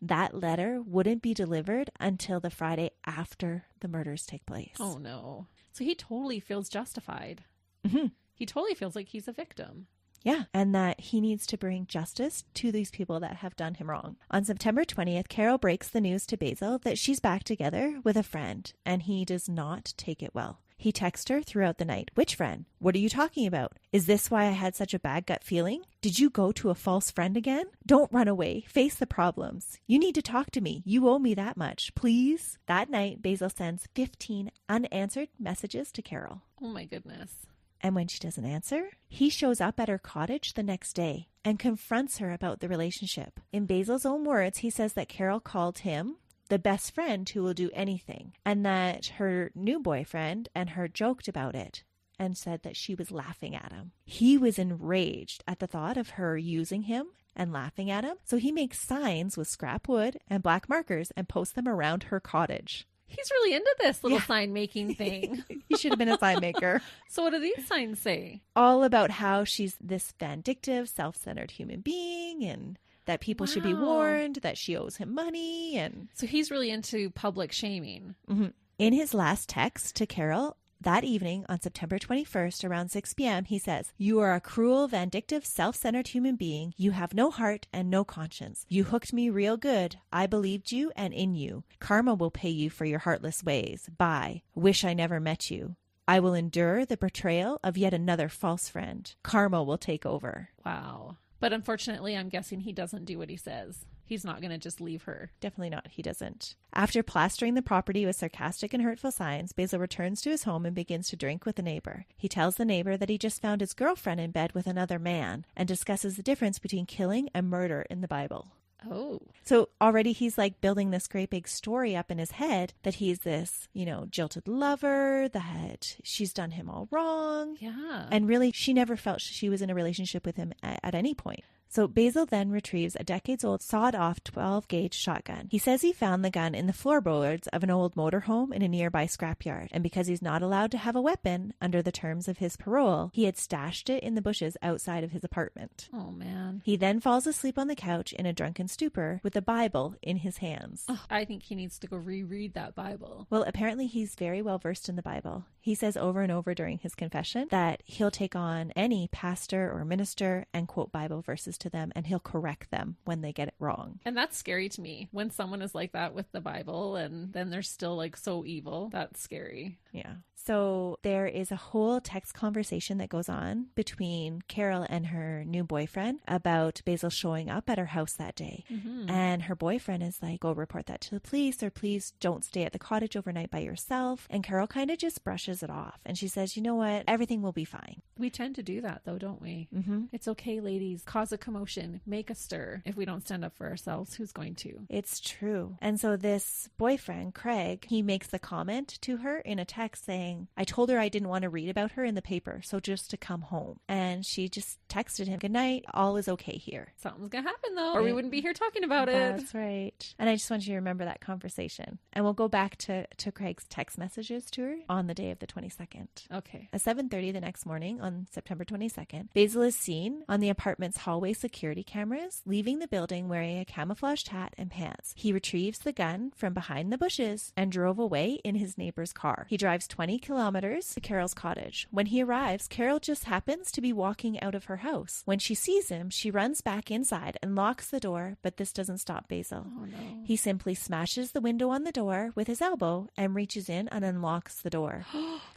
That letter wouldn't be delivered until the Friday after the murders take place. Oh, no. So he totally feels justified. He totally feels like he's a victim. Yeah, and that he needs to bring justice to these people that have done him wrong. On September 20th, Carol breaks the news to Basil that she's back together with a friend, and he does not take it well. He texts her throughout the night. Which friend? What are you talking about? Is this why I had such a bad gut feeling? Did you go to a false friend again? Don't run away. Face the problems. You need to talk to me. You owe me that much. Please? That night, Basil sends 15 unanswered messages to Carol. Oh my goodness. And when she doesn't answer, he shows up at her cottage the next day and confronts her about the relationship. In Basil's own words, he says that Carol called him the best friend who will do anything, and that her new boyfriend and her joked about it and said that she was laughing at him. He was enraged at the thought of her using him and laughing at him, so he makes signs with scrap wood and black markers and posts them around her cottage. He's really into this little sign making thing. He should have been a sign maker. So what do these signs say? All about how she's this vindictive, self-centered human being and that people should be warned, that she owes him money. And so he's really into public shaming. Mm-hmm. In his last text to Carol that evening on September 21st around 6 p.m., he says, "You are a cruel, vindictive, self-centered human being. You have no heart and no conscience. You hooked me real good. I believed you and in you. Karma will pay you for your heartless ways. Bye. Wish I never met you. I will endure the betrayal of yet another false friend. Karma will take over." Wow. But unfortunately, I'm guessing he doesn't do what he says. He's not going to just leave her. Definitely not. He doesn't. After plastering the property with sarcastic and hurtful signs, Basil returns to his home and begins to drink with a neighbor. He tells the neighbor that he just found his girlfriend in bed with another man and discusses the difference between killing and murder in the Bible. Oh. So already he's like building this great big story up in his head that he's this, jilted lover, that she's done him all wrong. Yeah. And really, she never felt she was in a relationship with him at any point. So Basil then retrieves a decades-old sawed-off 12-gauge shotgun. He says he found the gun in the floorboards of an old motorhome in a nearby scrapyard. And because he's not allowed to have a weapon under the terms of his parole, he had stashed it in the bushes outside of his apartment. Oh, man. He then falls asleep on the couch in a drunken stupor with the Bible in his hands. Oh, I think he needs to go reread that Bible. Well, apparently he's very well versed in the Bible. He says over and over during his confession that he'll take on any pastor or minister and quote Bible verses to them, and he'll correct them when they get it wrong. And that's scary to me when someone is like that with the Bible and then they're still like so evil. That's scary. Yeah. So there is a whole text conversation that goes on between Carol and her new boyfriend about Basil showing up at her house that day. Mm-hmm. And her boyfriend is like, go report that to the police, or please don't stay at the cottage overnight by yourself. And Carol kind of just brushes it off. And she says, you know what? Everything will be fine. We tend to do that though, don't we? Mm-hmm. It's okay, ladies. Cause a commotion. Make a stir. If we don't stand up for ourselves, who's going to? It's true. And so this boyfriend, Craig, he makes the comment to her in a text saying, I told her I didn't want to read about her in the paper, so just to come home. And she just texted him, good night, all is okay here. Something's gonna happen though, or we wouldn't be here talking about it. That's right. And I just want you to remember that conversation. And we'll go back to Craig's text messages to her on the day of the 22nd. Okay. At 7:30 the next morning on September 22nd, Basil is seen on the apartment's hallway security cameras leaving the building wearing a camouflaged hat and pants. He retrieves the gun from behind the bushes and drove away in his neighbor's car. He drives 20 kilometers to Carol's cottage. When he arrives, Carol just happens to be walking out of her house. When she sees him, she runs back inside and locks the door, but this doesn't stop Basil. Oh, no. He simply smashes the window on the door with his elbow and reaches in and unlocks the door.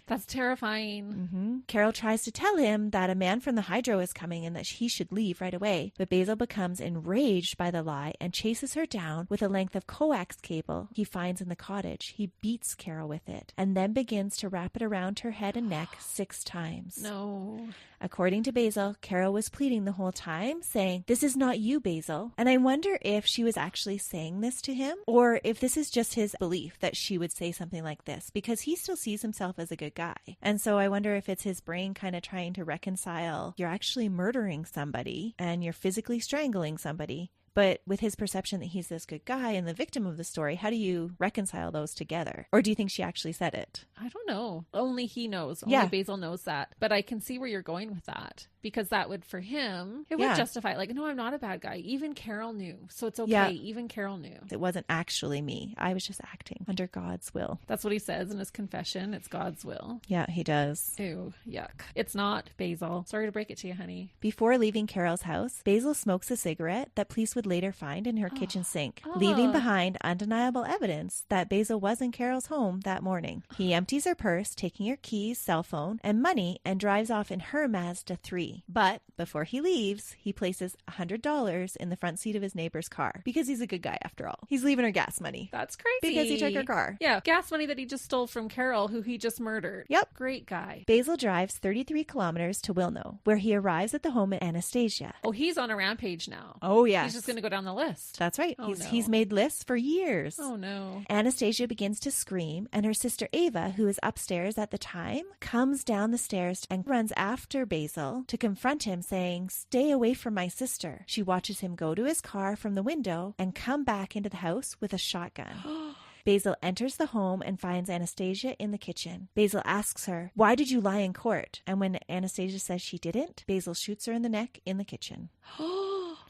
That's terrifying. Mm-hmm. Carol tries to tell him that a man from the hydro is coming and that he should leave right away, but Basil becomes enraged by the lie and chases her down with a length of coax cable he finds in the cottage. He beats Carol with it and then begins to wrap it around her head and neck 6 times. No. According to Basil, Carol was pleading the whole time, saying, this is not you, Basil. And I wonder if she was actually saying this to him, or if this is just his belief that she would say something like this, because he still sees himself as a good guy. And so I wonder if it's his brain kind of trying to reconcile, you're actually murdering somebody and you're physically strangling somebody. But with his perception that he's this good guy and the victim of the story, how do you reconcile those together? Or do you think she actually said it? I don't know. Only he knows. Only Basil knows that. But I can see where you're going with that. Because that would, for him, it would justify it. Like, no, I'm not a bad guy. Even Carol knew. So it's okay. Yeah. Even Carol knew. It wasn't actually me. I was just acting under God's will. That's what he says in his confession. It's God's will. Yeah, he does. Ew, yuck. It's not, Basil. Sorry to break it to you, honey. Before leaving Carol's house, Basil smokes a cigarette that police would later find in her kitchen sink, leaving behind undeniable evidence that Basil was in Carol's home that morning. He empties her purse, taking her keys, cell phone, and money, and drives off in her Mazda 3. But before he leaves, he places $100 in the front seat of his neighbor's car, because he's a good guy after all. He's leaving her gas money. That's crazy. Because he took her car. Yeah, gas money that he just stole from Carol, who he just murdered. Yep. Great guy. Basil drives 33 kilometers to Wilno, where he arrives at the home of Anastasia. Oh, he's on a rampage now. Oh, yeah. He's just going to go down the list. That's right. Oh, He's made lists for years. Oh, no. Anastasia begins to scream, and her sister Ava, who is upstairs at the time, comes down the stairs and runs after Basil to confront him, saying, stay away from my sister. She watches him go to his car from the window and come back into the house with a shotgun. Basil enters the home and finds Anastasia in the kitchen. Basil asks her, why did you lie in court? And when Anastasia says she didn't, Basil shoots her in the neck in the kitchen.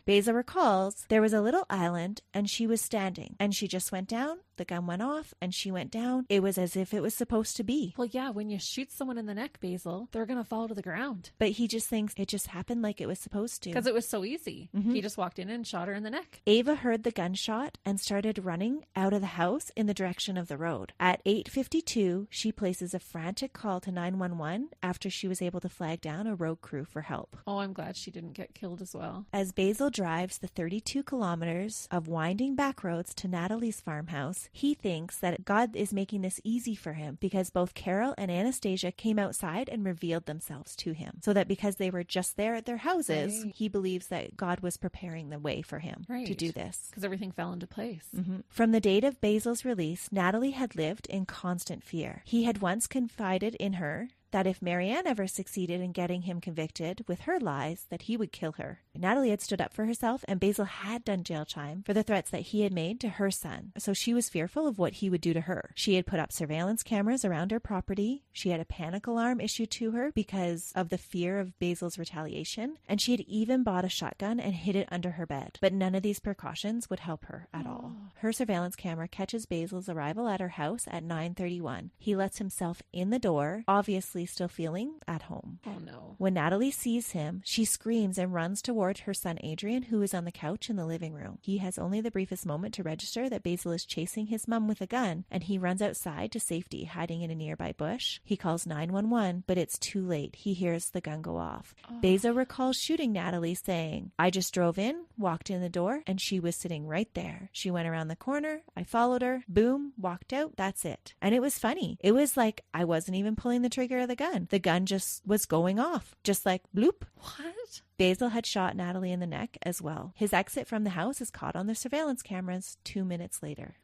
Basil recalls there was a little island and she was standing and she just went down. The gun went off and she went down. It was as if it was supposed to be. Well, yeah, when you shoot someone in the neck, Basil, they're going to fall to the ground. But he just thinks it just happened like it was supposed to. Because it was so easy. He just walked in and shot her in the neck. Ava heard the gunshot and started running out of the house in the direction of the road. At 8:52, she places a frantic call to 911 after she was able to flag down a road crew for help. Oh, I'm glad she didn't get killed as well. As Basil drives the 32 kilometers of winding back roads to Nathalie's farmhouse, he thinks that God is making this easy for him because both Carol and Anastasia came outside and revealed themselves to him. So that because they were just there at their houses, he believes that God was preparing the way for him to do this. Because everything fell into place. From the date of Basil's release, Nathalie had lived in constant fear. He had once confided in her that if Marianne ever succeeded in getting him convicted with her lies, that he would kill her. Nathalie had stood up for herself, and Basil had done jail time for the threats that he had made to her son. So she was fearful of what he would do to her. She had put up surveillance cameras around her property. She had a panic alarm issued to her because of the fear of Basil's retaliation. And she had even bought a shotgun and hid it under her bed. But none of these precautions would help her at all. Her surveillance camera catches Basil's arrival at her house at 9:31. He lets himself in the door, obviously still feeling at home. Oh no. When Nathalie sees him, she screams and runs toward her son Adrian, who is on the couch in the living room. He has only the briefest moment to register that Basil is chasing his mom with a gun, and he runs outside to safety, hiding in a nearby bush. He calls 911, but it's too late. He hears the gun go off. Basil recalls shooting Nathalie, saying, "I just drove in, walked in the door, and she was sitting right there. She went around the corner. I followed her. Boom, walked out. That's it." And it was funny. It was like I wasn't even pulling the trigger of the gun. The gun just was going off, just like bloop. What? Basil had shot Nathalie in the neck as well. His exit from the house is caught on the surveillance cameras 2 minutes later.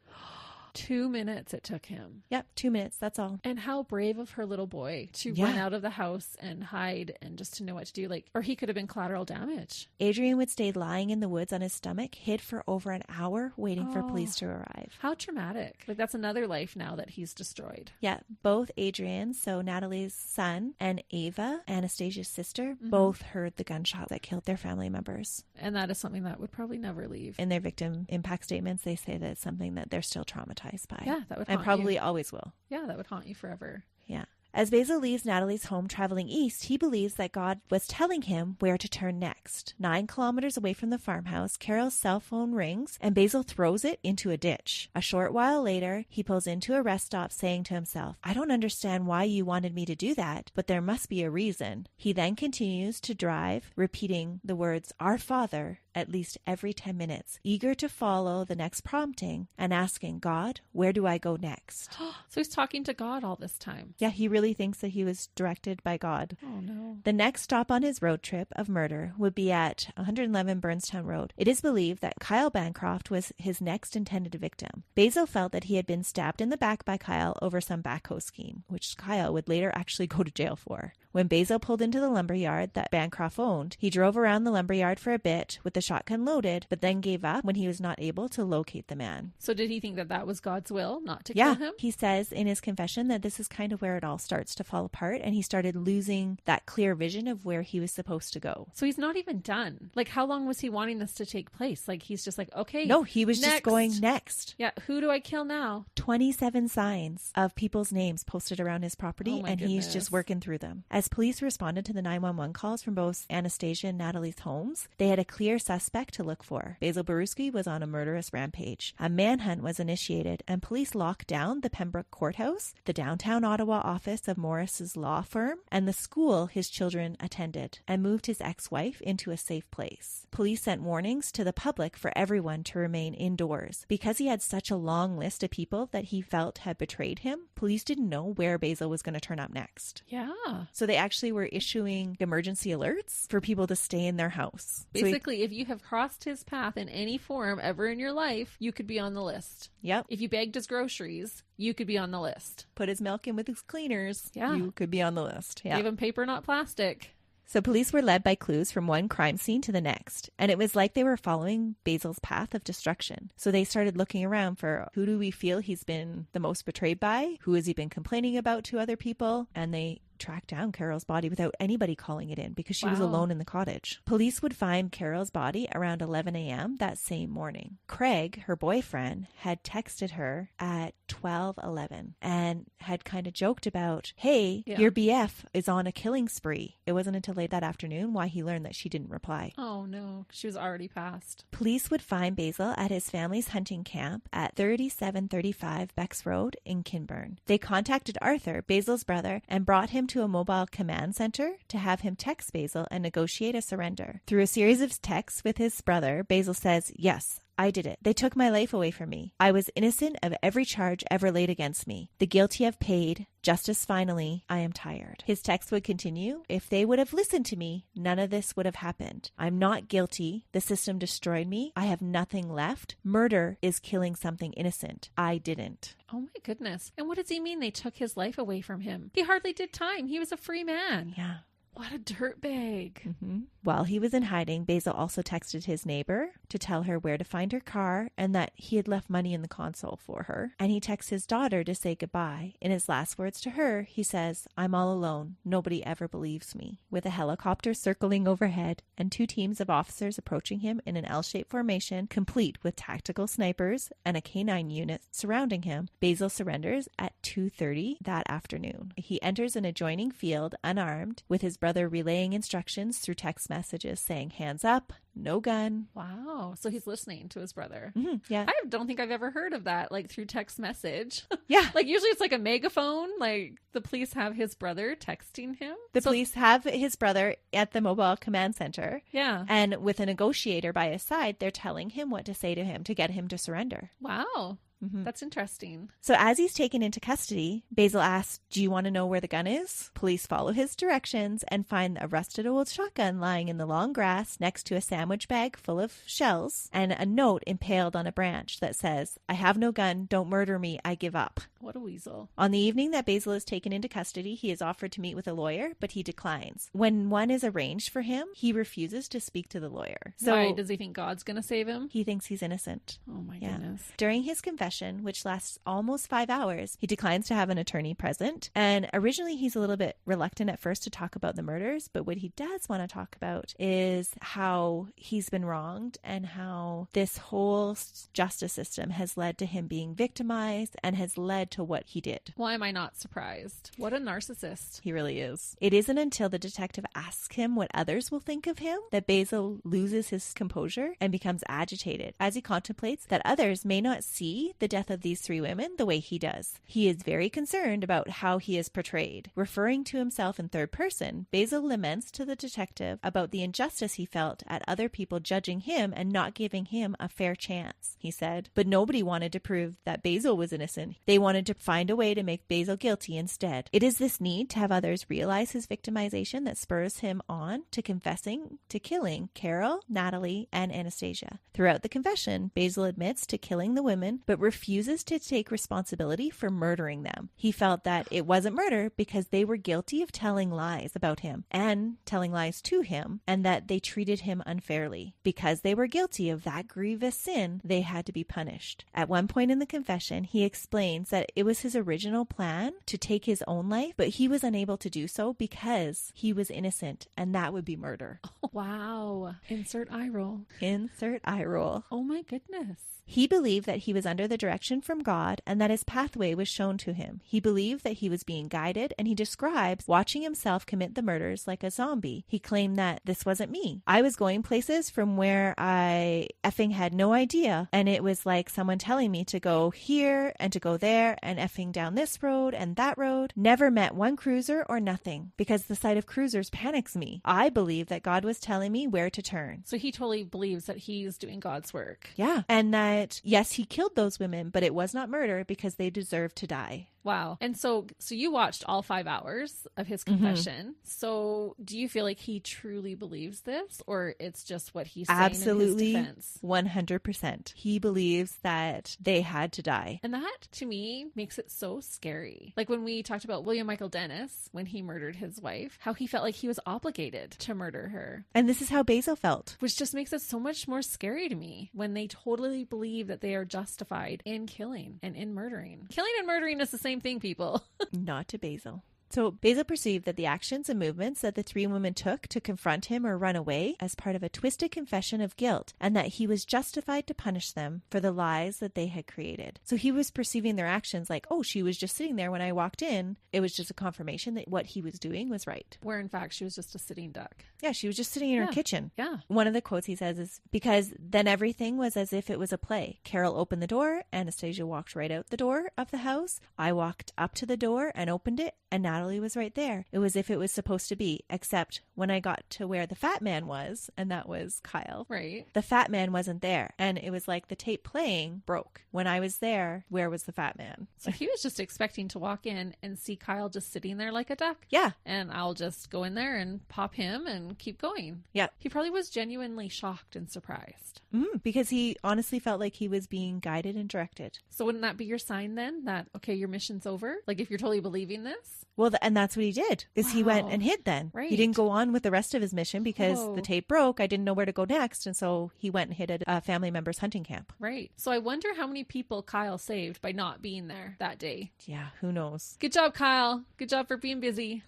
2 minutes it took him. Yep, 2 minutes, that's all. And how brave of her little boy to run out of the house and hide and just to know what to do. Like, or he could have been collateral damage. Adrian would stay lying in the woods on his stomach, hid for over an hour, waiting for police to arrive. How traumatic. Like, that's another life now that he's destroyed. Yeah, both Adrian, so Nathalie's son, and Ava, Anastasia's sister, both heard the gunshot that killed their family members. And that is something that would probably never leave. In their victim impact statements, they say that it's something that they're still traumatized by. Yeah, that would haunt and probably you. Always will. Yeah, that would haunt you forever. Yeah. As Basil leaves Nathalie's home traveling east, he believes that God was telling him where to turn next. 9 kilometers away from the farmhouse, Carol's cell phone rings and Basil throws it into a ditch. A short while later, he pulls into a rest stop saying to himself, "I don't understand why you wanted me to do that, but there must be a reason." He then continues to drive, repeating the words, "Our Father," at least every 10 minutes, eager to follow the next prompting and asking, "God, where do I go next?" So he's talking to God all this time. Yeah, he really thinks that he was directed by God. Oh, no. The next stop on his road trip of murder would be at 111 Burnstown Road. It is believed that Kyle Bancroft was his next intended victim. Basil felt that he had been stabbed in the back by Kyle over some backhoe scheme, which Kyle would later actually go to jail for. When Basil pulled into the lumberyard that Bancroft owned, he drove around the lumberyard for a bit with the shotgun loaded, but then gave up when he was not able to locate the man. So did he think that that was God's will, not to kill him? He says in his confession that this is kind of where it all starts to fall apart, and he started losing that clear vision of where he was supposed to go. So he's not even done. Like, how long was he wanting this to take place? Like, he's just like, okay. No, he was just going next. Yeah, who do I kill now? 27 signs of people's names posted around his property, and he's just working through them. As police responded to the 911 calls from both Anastasia and Nathalie's homes, they had a clear suspect to look for. Basil Borutski was on a murderous rampage. A manhunt was initiated, and police locked down the Pembroke Courthouse, the downtown Ottawa office of Morris's law firm, and the school his children attended, and moved his ex-wife into a safe place. Police sent warnings to the public for everyone to remain indoors. Because he had such a long list of people that he felt had betrayed him, police didn't know where Basil was going to turn up next. Yeah. So they actually were issuing emergency alerts for people to stay in their house. Basically, if you have crossed his path in any form ever in your life, you could be on the list. Yep. If you begged his groceries, you could be on the list. Put his milk in with his cleaners. Yeah. You could be on the list. Yeah. Gave him paper, not plastic. So police were led by clues from one crime scene to the next, and it was like they were following Basil's path of destruction. So they started looking around for who do we feel he's been the most betrayed by? Who has he been complaining about to other people? And they track down Carol's body without anybody calling it in because she was Wow. alone in the cottage. Police would find Carol's body around 11 a.m. that same morning. Craig, her boyfriend, had texted her at 12:11 and had kind of joked about, hey, your BF is on a killing spree. It wasn't until late that afternoon why he learned that she didn't reply. Oh no, she was already passed. Police would find Basil at his family's hunting camp at 3735 Becks Road in Kinburn. They contacted Arthur, Basil's brother, and brought him to a mobile command center to have him text Basil and negotiate a surrender. Through a series of texts with his brother, Basil says, yes, I did it. They took my life away from me. I was innocent of every charge ever laid against me. The guilty have paid. Justice finally. I am tired. His text would continue. If they would have listened to me, none of this would have happened. I'm not guilty. The system destroyed me. I have nothing left. Murder is killing something innocent. I didn't. Oh my goodness. And what does he mean they took his life away from him? He hardly did time. He was a free man. Yeah. What a dirtbag. Mm-hmm. While he was in hiding, Basil also texted his neighbor to tell her where to find her car and that he had left money in the console for her. And he texts his daughter to say goodbye. In his last words to her, he says, I'm all alone. Nobody ever believes me. With a helicopter circling overhead and 2 teams of officers approaching him in an L-shaped formation, complete with tactical snipers and a K-9 unit surrounding him, Basil surrenders at 2:30 that afternoon. He enters an adjoining field unarmed, with his brother relaying instructions through text messages saying, hands up, no gun. Wow. So he's listening to his brother. Mm-hmm. Yeah. I don't think I've ever heard of that, like through text message. Yeah. Like usually it's like a megaphone. Like the police have his brother texting him. The police have his brother at the mobile command center. Yeah. And with a negotiator by his side, they're telling him what to say to him to get him to surrender. Wow. Mm-hmm. That's interesting. So as he's taken into custody, Basil asks, do you want to know where the gun is? Police follow his directions and find a rusted old shotgun lying in the long grass next to a sandwich bag full of shells and a note impaled on a branch that says, I have no gun, don't murder me, I give up. What a weasel. On the evening that Basil is taken into custody, he is offered to meet with a lawyer, but he declines. When one is arranged for him, he refuses to speak to the lawyer. So why? Does he think God's going to save him? He thinks he's innocent. Oh my goodness. During his confession, which lasts almost 5 hours, he declines to have an attorney present. And originally he's a little bit reluctant at first to talk about the murders, but what he does want to talk about is how he's been wronged and how this whole justice system has led to him being victimized and has led to what he did. Why am I not surprised? What a narcissist. He really is. It isn't until the detective asks him what others will think of him that Basil loses his composure and becomes agitated as he contemplates that others may not see the death of these 3 women the way he does. He is very concerned about how he is portrayed. Referring to himself in third person, Basil laments to the detective about the injustice he felt at other people judging him and not giving him a fair chance. He said, but nobody wanted to prove that Basil was innocent. They wanted to find a way to make Basil guilty instead. It is this need to have others realize his victimization that spurs him on to confessing to killing Carol, Nathalie, and Anastasia. Throughout the confession, Basil admits to killing the women, but refuses to take responsibility for murdering them. He felt that it wasn't murder because they were guilty of telling lies about him and telling lies to him, and that they treated him unfairly. Because they were guilty of that grievous sin, they had to be punished. At one point in the confession, he explains that it was his original plan to take his own life, but he was unable to do so because he was innocent, and that would be murder. Oh, wow. Insert eye roll. Insert eye roll. Oh my goodness. He believed that he was under the direction from God and that his pathway was shown to him. He believed that he was being guided, and he describes watching himself commit the murders like a zombie. He claimed that this wasn't me. I was going places from where I effing had no idea, and it was like someone telling me to go here and to go there and effing down this road and that road. Never met one cruiser or nothing, because the sight of cruisers panics me. I believe that God was telling me where to turn. So he totally believes that he's doing God's work. Yeah. And that, yes, he killed those women, but it was not murder because they deserved to die. Wow. And so you watched all 5 hours of his confession. Mm-hmm. So do you feel like he truly believes this, or it's just what he's saying Absolutely, in his defense? 100%. He believes that they had to die. And that, to me, makes it so scary. Like when we talked about William Michael Dennis, when he murdered his wife, how he felt like he was obligated to murder her. And this is how Basil felt. Which just makes it so much more scary to me when they totally believe that they are justified in killing and in murdering. Killing and murdering is the same thing, people. Not to Basil. So Basil perceived that the actions and movements that the three women took to confront him or run away as part of a twisted confession of guilt, and that he was justified to punish them for the lies that they had created. So he was perceiving their actions like, oh, she was just sitting there when I walked in. It was just a confirmation that what he was doing was right. Where in fact she was just a sitting duck. Yeah, she was just sitting in her kitchen. Yeah. One of the quotes he says is, because then everything was as if it was a play. Carol opened the door. Anastasia walked right out the door of the house. I walked up to the door and opened it, and Natalie was right there. It was if it was supposed to be, except when I got to where the fat man was, and that was Kyle. Right. The fat man wasn't there. And it was like the tape playing broke. When I was there, where was the fat man? So he was just expecting to walk in and see Kyle just sitting there like a duck. Yeah. And I'll just go in there and pop him and keep going. Yeah. He probably was genuinely shocked and surprised. Because he honestly felt like he was being guided and directed. So wouldn't that be your sign then that, okay, your mission's over? Like if you're totally believing this? Well, and that's what he did, is he went and hid then. Right. He didn't go on with the rest of his mission because the tape broke. I didn't know where to go next. And so he went and hid at a family member's hunting camp. Right. So I wonder how many people Kyle saved by not being there that day. Yeah, who knows? Good job, Kyle. Good job for being busy.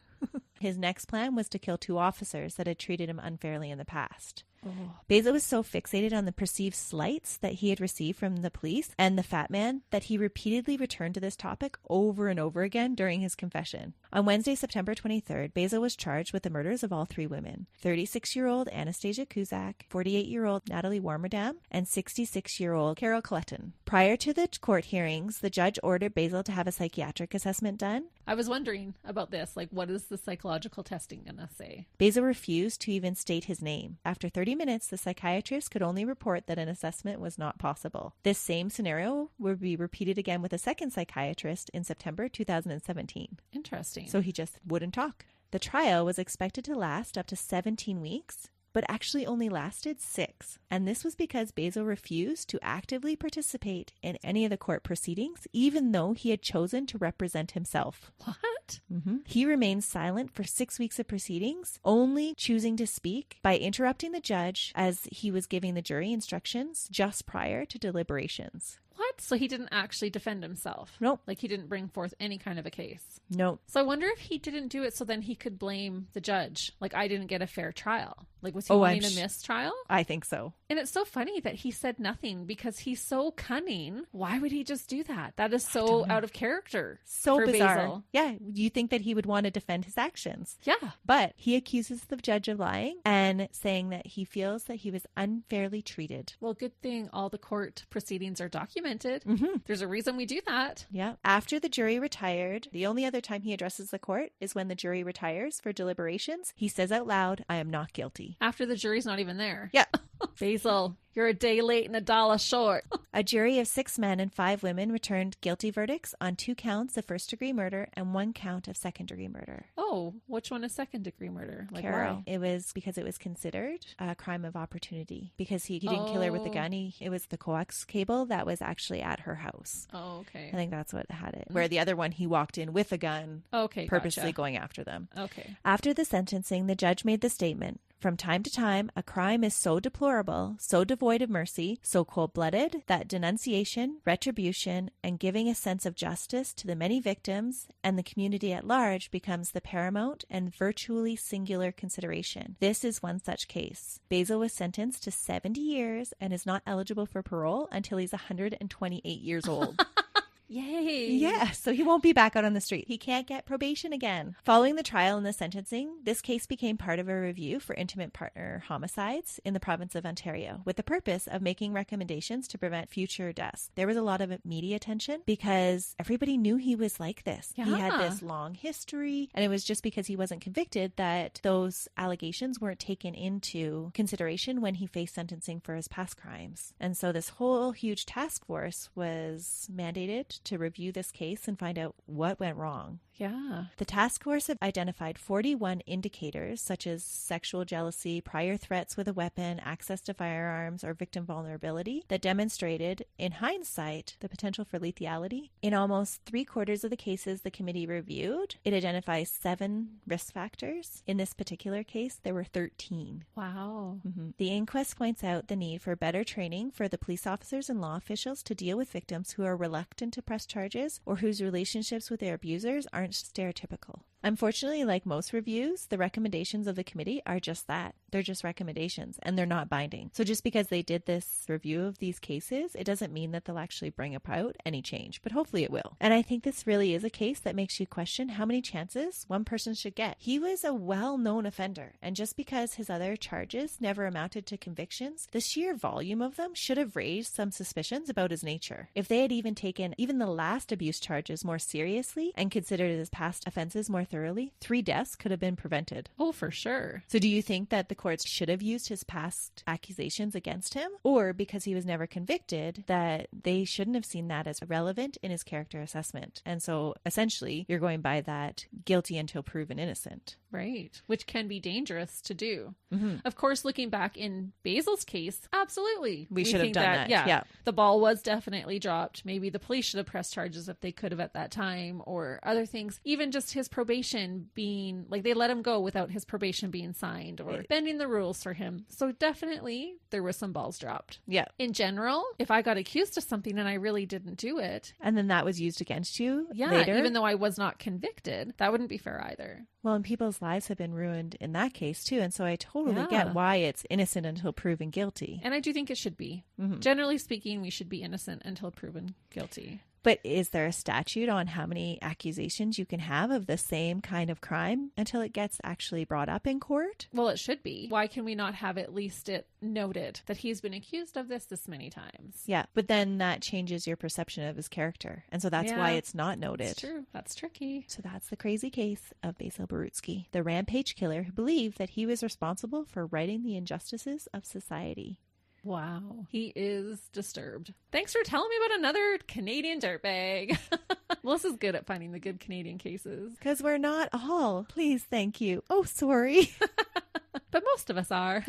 His next plan was to kill 2 officers that had treated him unfairly in the past. Oh. Basil was so fixated on the perceived slights that he had received from the police and the fat man that he repeatedly returned to this topic over and over again during his confession. On Wednesday, September 23rd, Basil was charged with the murders of all 3 women, 36-year-old Anastasia Kuzyk, 48-year-old Nathalie Warmerdam, and 66-year-old Carol Culleton. Prior to the court hearings, the judge ordered Basil to have a psychiatric assessment done. I was wondering about this. Like, what is the psychological testing going to say? Basil refused to even state his name. After 30 minutes, the psychiatrist could only report that an assessment was not possible. This same scenario would be repeated again with a second psychiatrist in September 2017. Interesting. So he just wouldn't talk. The trial was expected to last up to 17 weeks, but actually only lasted 6. And this was because Basil refused to actively participate in any of the court proceedings, even though he had chosen to represent himself. What? He remained silent for 6 weeks of proceedings, only choosing to speak by interrupting the judge as he was giving the jury instructions just prior to deliberations. What? So he didn't actually defend himself? Nope. Like he didn't bring forth any kind of a case? Nope. So I wonder if he didn't do it so then he could blame the judge. Like, I didn't get a fair trial. Like, was he wanting a mistrial? I think so. And it's so funny that he said nothing because he's so cunning. Why would he just do that? That is so out of character. So for bizarre. Basil. Yeah. You think that he would want to defend his actions. Yeah. But he accuses the judge of lying and saying that he feels that he was unfairly treated. Well, good thing all the court proceedings are documented. There's a reason we do that. Yeah. After the jury retired, the only other time he addresses the court is when the jury retires for deliberations. He says out loud, "I am not guilty." After the jury's not even there. Yeah. Basil, you're a day late and $1 short. A jury of 6 men and 5 women returned guilty verdicts on 2 counts of first-degree murder and 1 count of second-degree murder. Oh, which one is second-degree murder? Like, Carol. why? It was because it was considered a crime of opportunity. Because he didn't kill her with a gun. It was the coax cable that was actually at her house. Oh, okay. I think that's what had it. Where the other one, he walked in with a gun, purposely going after them. Okay. After the sentencing, the judge made the statement, "From time to time, a crime is so deplorable, so devoid of mercy, so cold-blooded, that denunciation, retribution, and giving a sense of justice to the many victims and the community at large becomes the paramount and virtually singular consideration. This is one such case." Basil was sentenced to 70 years and is not eligible for parole until he's 128 years old. Yay. Yeah, so he won't be back out on the street. He can't get probation again. Following the trial and the sentencing, this case became part of a review for intimate partner homicides in the province of Ontario, with the purpose of making recommendations to prevent future deaths. There was a lot of media attention because everybody knew he was like this. Yeah. He had this long history, and it was just because he wasn't convicted that those allegations weren't taken into consideration when he faced sentencing for his past crimes. And so this whole huge task force was mandated to review this case and find out what went wrong. Yeah. The task force have identified 41 indicators such as sexual jealousy, prior threats with a weapon, access to firearms, or victim vulnerability that demonstrated, in hindsight, the potential for lethality. In almost 3/4 of the cases the committee reviewed, it identifies 7 risk factors. In this particular case, there were 13. Wow. The inquest points out the need for better training for the police officers and law officials to deal with victims who are reluctant to press charges or whose relationships with their abusers aren't stereotypical. Unfortunately, like most reviews, the recommendations of the committee are just that. They're just recommendations and they're not binding. So just because they did this review of these cases, it doesn't mean that they'll actually bring about any change, but hopefully it will. And I think this really is a case that makes you question how many chances one person should get. He was a well-known offender, and just because his other charges never amounted to convictions, the sheer volume of them should have raised some suspicions about his nature. If they had even taken even the last abuse charges more seriously and considered his past offenses more thoroughly, 3 deaths could have been prevented. Oh, for sure. So do you think that the courts should have used his past accusations against him? Or because he was never convicted, that they shouldn't have seen that as relevant in his character assessment? And so essentially, you're going by that guilty until proven innocent. Right. Which can be dangerous to do. Mm-hmm. Of course, looking back in Basil's case, absolutely. We should have done that. Yeah. The ball was definitely dropped. Maybe the police should have pressed charges if they could have at that time, or other things. Even just his probation being, like, they let him go without his probation being signed, or bending the rules for him. So definitely there were some balls dropped. Yeah. In general, if I got accused of something and I really didn't do it, and then that was used against you later, even though I was not convicted, that wouldn't be fair either. Well, and people's lives have been ruined in that case too, and so I totally get why it's innocent until proven guilty. And I do think it should be. Mm-hmm. Generally speaking, we should be innocent until proven guilty. But is there a statute on how many accusations you can have of the same kind of crime until it gets actually brought up in court? Well, it should be. Why can we not have at least it noted that he's been accused of this many times? Yeah, but then that changes your perception of his character. And so that's why it's not noted. That's true. That's tricky. So that's the crazy case of Basil Borutski, the Rampage killer who believed that he was responsible for righting the injustices of society. Wow. He is disturbed. Thanks for telling me about another Canadian dirtbag. Melissa's good at finding the good Canadian cases. Because we're not all. Please, thank you. Oh, sorry. But most of us are.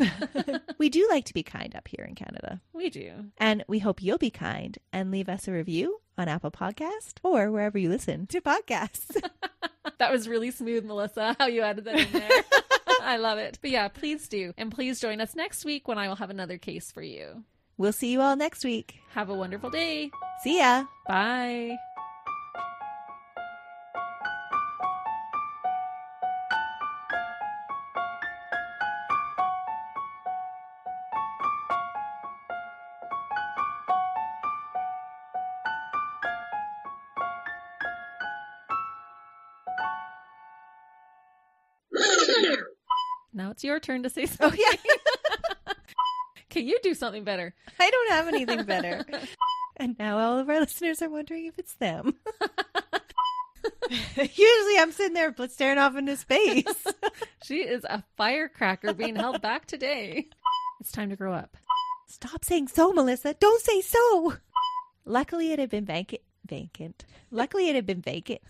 We do like to be kind up here in Canada. We do. And we hope you'll be kind and leave us a review on Apple Podcast or wherever you listen to podcasts. That was really smooth, Melissa, how you added that in there. I love it. But yeah, please do. And please join us next week when I will have another case for you. We'll see you all next week. Have a wonderful day. See ya. Bye. Now it's your turn to say something. Oh, yeah. Can you do something better? I don't have anything better. And now all of our listeners are wondering if it's them. Usually I'm sitting there staring off into space. She is a firecracker being held back today. It's time to grow up. Stop saying so, Melissa. Don't say so. Luckily, it had been vacant. Luckily, it had been vacant.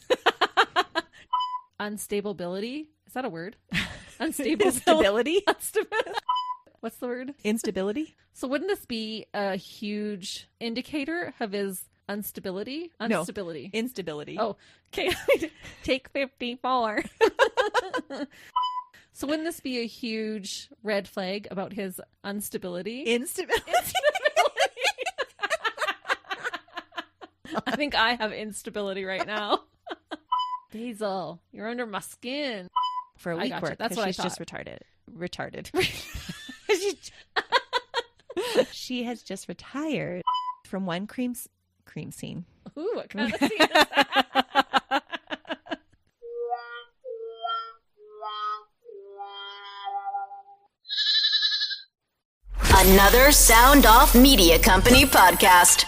Unstability? Is that a word? Unstable Instability? What's the word? Instability. So wouldn't this be a huge indicator of his instability? Instability. No, instability. Oh, okay. Take 54. So wouldn't this be a huge red flag about his instability? Instability. I think I have instability right now. Basil, you're under my skin. For a week gotcha. work. That's what she's I thought. Just retarded. She has just retired from one cream scene. Ooh, what kind of scene is that? Another Sound Off Media Company podcast.